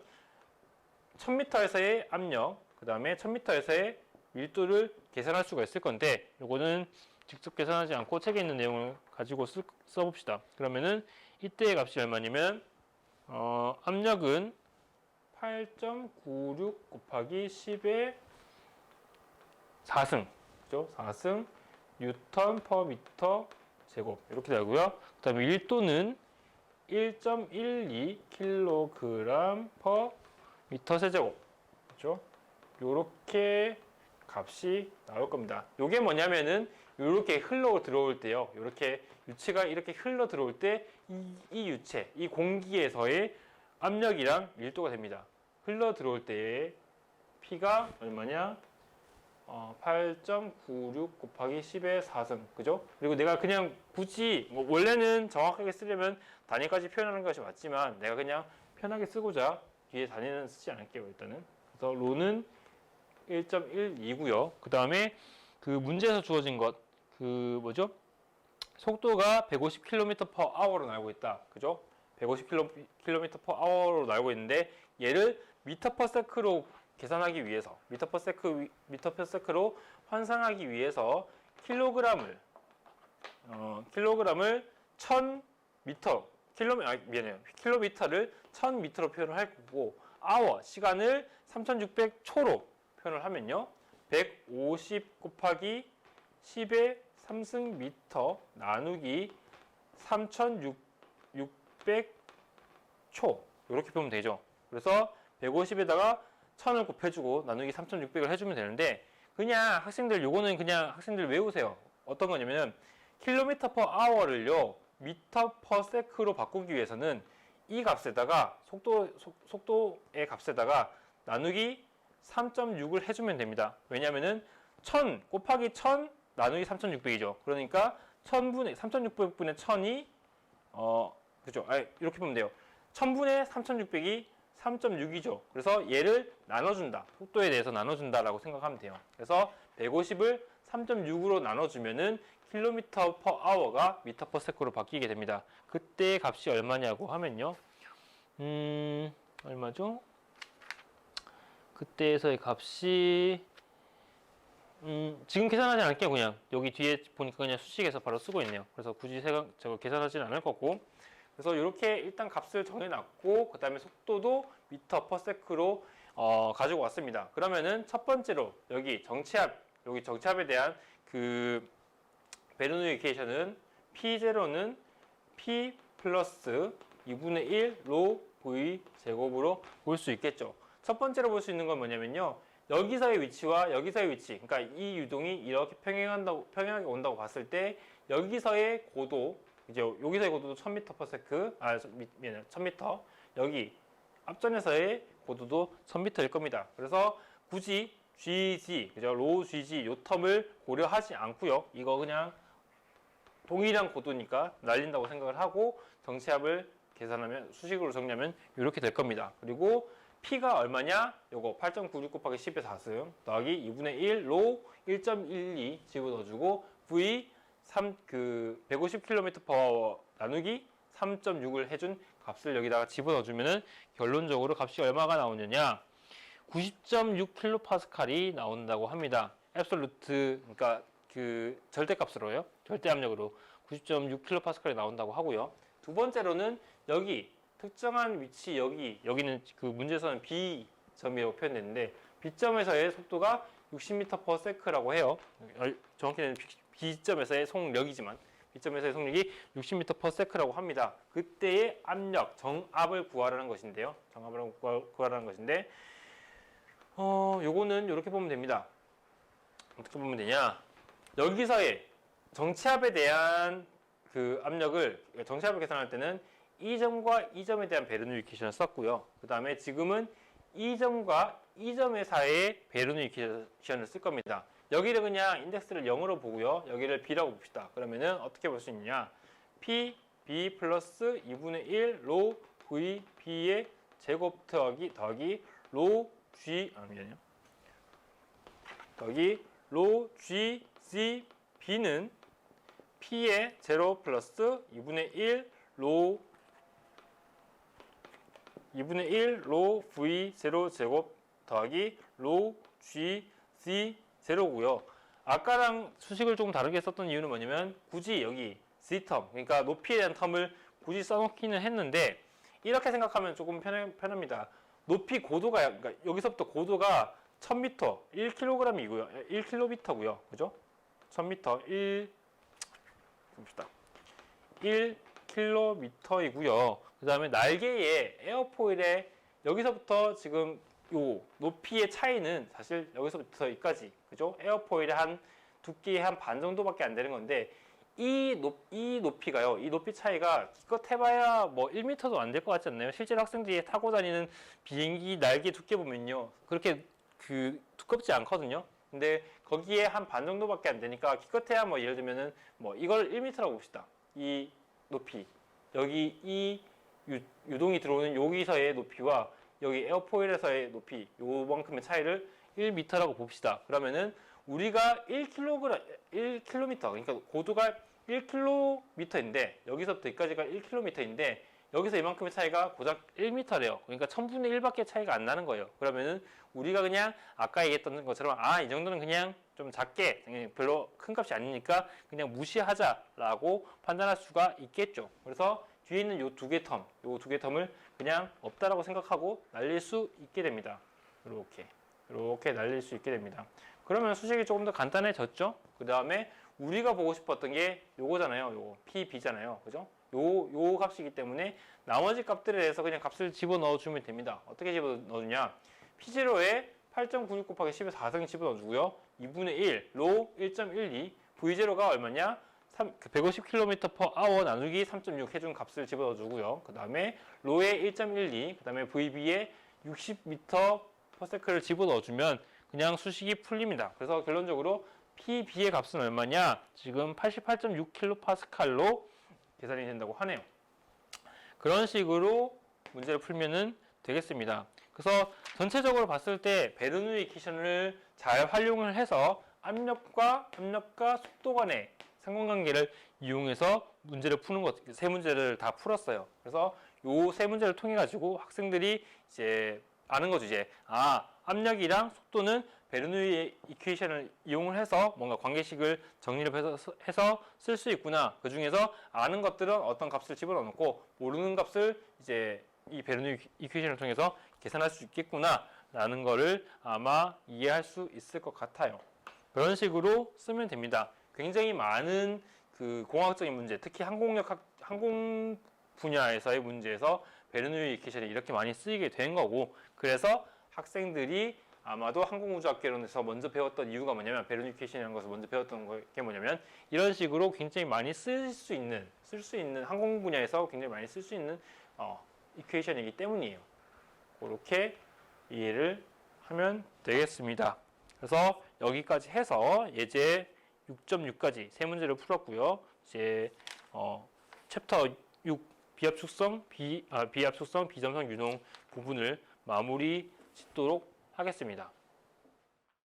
1000m에서의 압력, 그 다음에 1000m에서의 밀도를 계산할 수가 있을 건데 요거는 직접 계산하지 않고 책에 있는 내용을 가지고 써봅시다. 그러면은 이때의 값이 얼마냐면 압력은 8.96 곱하기 10의 4승, 그죠? 4승 뉴턴 퍼 미터 제곱 이렇게 되고요. 그 다음에 밀도는 1.12 kg 퍼 미터 세제곱, 그죠? 요렇게 값이 나올 겁니다. 요게 뭐냐면은 이렇게 흘러 들어올 때요. 이렇게 유체가 이렇게 흘러 들어올 때 이 유체, 이 공기에서의 압력이랑 밀도가 됩니다. 흘러 들어올 때의 P가 얼마냐? 8.96 곱하기 10의 4승, 그죠? 그리고 내가 그냥 굳이 원래는 정확하게 쓰려면 단위까지 표현하는 것이 맞지만 내가 그냥 편하게 쓰고자 뒤에 단위는 쓰지 않을게요. 일단은. 그래서 로는 1.12고요. 그 다음에 그 문제에서 주어진 것, 그 뭐죠? 속도가 150km/h로 알고 있다. 그죠? 150km/h로 알고 있는데 얘를 m/s로 계산하기 위해서 m/s로 환산하기 위해서 킬로그램을 1000m 킬로미터를 1000m로 표현을 할 거고 시간을 3600초로 표현을 하면요. 150 곱하기 10의 3승 미터 나누기 3600초 이렇게 보면 되죠. 그래서 150에다가 1000을 곱해주고 나누기 3600을 해주면 되는데 그냥 요거는 그냥 학생들 외우세요. 어떤 거냐면은 킬로미터 퍼 아워를요 미터 퍼 세크로 바꾸기 위해서는 이 값에다가 속도의 값에다가 나누기 3.6을 해주면 됩니다. 왜냐면은 1000 곱하기 1000 나누기 3600이죠. 그러니까 3600분의 1000이 그죠? 이렇게 보면 돼요. 1000분의 3600이 3.6이죠. 그래서 얘를 나눠준다. 속도에 대해서 나눠준다라고 생각하면 돼요. 그래서 150을 3.6으로 나눠주면은 킬로미터 퍼 아워가 미터 퍼 세크로 바뀌게 됩니다. 그때 값이 얼마냐고 하면요. 얼마죠? 그때에서의 값이 지금 계산하지 않을게요. 그냥 여기 뒤에 보니까 그냥 수식에서 바로 쓰고 있네요. 그래서 굳이 저거 계산하지는 않을 거고. 그래서 이렇게 일단 값을 정해놨고 그 다음에 속도도 미터 퍼 세크로 가지고 왔습니다. 그러면은 첫 번째로 여기 정체합에 대한 그 베르누이 이퀘이션은 P0는 P 플러스 2분의 1 로 V 제곱으로 볼 수 있겠죠. 첫 번째로 볼 수 있는 건 뭐냐면요. 여기서의 위치와 여기서의 위치, 그러니까 이 유동이 이렇게 평행하게 온다고 봤을 때 여기서의 고도, 이제 여기서의 고도도 1000m/s, 1000m. 여기 앞전에서의 고도도 1000m일 겁니다. 그래서 굳이 GG, 그죠? 로우 GG 요 텀을 고려하지 않고요. 이거 그냥 동일한 고도니까 날린다고 생각을 하고 정체합을 계산하면 수식으로 정리하면 이렇게 될 겁니다. 그리고 P가 얼마냐? 요거 8.96 곱하기 10의 4승 더하기 2분의 1로 1.12 집어넣어주고 V 150km/h 나누기 3.6을 해준 값을 여기다가 집어넣어주면은 결론적으로 값이 얼마가 나오느냐? 90.6kPa이 나온다고 합니다. 앱솔루트, 그러니까 그 절대값으로요. 절대압력으로 90.6kPa이 나온다고 하고요. 두 번째로는 여기 특정한 위치 여기는 그 문제에서는 B점이라고 표현됐는데 B점에서의 속도가 60m/s라고 해요. 정확히는 B점에서의 속력이지만 B점에서의 속력이 60m/s라고 합니다. 그때의 압력, 정압을 구하라는 것인데요. 정압을 구하라는 것인데 요거는 이렇게 보면 됩니다. 어떻게 보면 되냐? 여기서의 정체압에 대한 그 압력을 정체압을 계산할 때는 이 점과 이 점에 대한 베르누이 이퀘이션을 썼고요. 그 다음에 지금은 이 점과 이 점의 사이의 베르누이 이퀘이션을 쓸 겁니다. 여기를 그냥 인덱스를 0으로 보고요. 여기를 B라고 봅시다. 그러면은 어떻게 볼 수 있느냐? P, B 플러스 2분의 1 로 V, B의 제곱 더하기 로 G, 미안해요. 더하기 로 G, C, B는 P의 제로 플러스 2분의 1 로 V0 제곱 더하기 로 G, C 제로고요. 아까랑 수식을 조금 다르게 썼던 이유는 뭐냐면 굳이 여기 C텀, 그러니까 높이에 대한 텀을 굳이 써놓기는 했는데 이렇게 생각하면 조금 편합니다. 높이 고도가, 그러니까 여기서부터 고도가 1000m, 1kg이고요. 1km고요. 그죠? 1000m, 1km이고요. 그 다음에 날개의 에어포일에 여기서부터 지금 요 높이의 차이는 사실 여기서부터 여기까지, 그죠? 에어포일의 한 두께의 한 반 정도밖에 안 되는 건데 이 높이가요. 이 높이 차이가 기껏 해봐야 뭐 1m도 안 될 것 같지 않나요? 실제로 학생들이 타고 다니는 비행기 날개 두께 보면요. 그렇게 그 두껍지 않거든요. 근데 거기에 한 반 정도밖에 안 되니까 기껏해야 뭐 예를 들면은 뭐 이걸 1m라고 봅시다. 이 높이. 여기 이 유동이 들어오는 여기서의 높이와 여기 에어포일에서의 높이 요만큼의 차이를 1m라고 봅시다. 그러면은 우리가 1km, 그러니까 고도가 1km인데 여기서부터 여기까지가 1km인데 여기서 이만큼의 차이가 고작 1m래요. 그러니까 1000분의 1밖에 차이가 안 나는 거예요. 그러면은 우리가 그냥 아까 얘기했던 것처럼 이 정도는 그냥 좀 작게 그냥 별로 큰 값이 아니니까 그냥 무시하자라고 판단할 수가 있겠죠. 그래서 뒤에 있는 요 두 개 텀을 그냥 없다라고 생각하고 날릴 수 있게 됩니다. 이렇게 날릴 수 있게 됩니다. 그러면 수식이 조금 더 간단해졌죠? 그 다음에 우리가 보고 싶었던 게 요거잖아요. 요거 PB잖아요. 그죠? 요 값이기 때문에 나머지 값들에 대해서 그냥 값을 집어넣어 주면 됩니다. 어떻게 집어넣어 주냐? P0에 8.96 곱하기 10의 4승 집어넣어 주고요. 2분의 1, 로 1.12, V0가 얼마냐? 150km/h 나누기 3.6 해준 값을 집어넣어 주고요. 그 다음에 로에 1.12, 그 다음에 VB에 60m/s를 집어넣어 주면 그냥 수식이 풀립니다. 그래서 결론적으로 PB의 값은 얼마냐? 지금 88.6kPa로 계산이 된다고 하네요. 그런 식으로 문제를 풀면은 되겠습니다. 그래서 전체적으로 봤을 때 베르누이 이퀘이션을 잘 활용을 해서 압력과 속도 간의 상관관계를 이용해서 문제를 푸는 것, 세 문제를 다 풀었어요. 그래서 요 세 문제를 통해 가지고 학생들이 이제 아는 거죠. 이제 압력이랑 속도는 베르누이 이퀘이션을 이용을 해서 뭔가 관계식을 정리를 해서 쓸 수 있구나. 그 중에서 아는 것들은 어떤 값을 집어넣고 모르는 값을 이제 이 베르누이 이퀘이션을 통해서 계산할 수 있겠구나 라는 거를 아마 이해할 수 있을 것 같아요. 그런 식으로 쓰면 됩니다. 굉장히 많은 그 공학적인 문제, 특히 항공 분야에서의 문제에서 베르누이 이퀘이션이 이렇게 많이 쓰이게 된 거고, 그래서 학생들이 아마도 항공우주학개론에서 먼저 배웠던 이유가 뭐냐면, 베르누이 이퀘이션이라는 것을 먼저 배웠던 게 뭐냐면, 이런 식으로 굉장히 많이 쓸 수 있는 항공 분야에서 굉장히 많이 쓸 수 있는 이퀘이션이기 때문이에요. 그렇게 이해를 하면 되겠습니다. 그래서 여기까지 해서 예제 6.6까지 세 문제를 풀었고요. 이제 챕터 6 비압축성, 비점성 유농 부분을 마무리 짓도록 하겠습니다.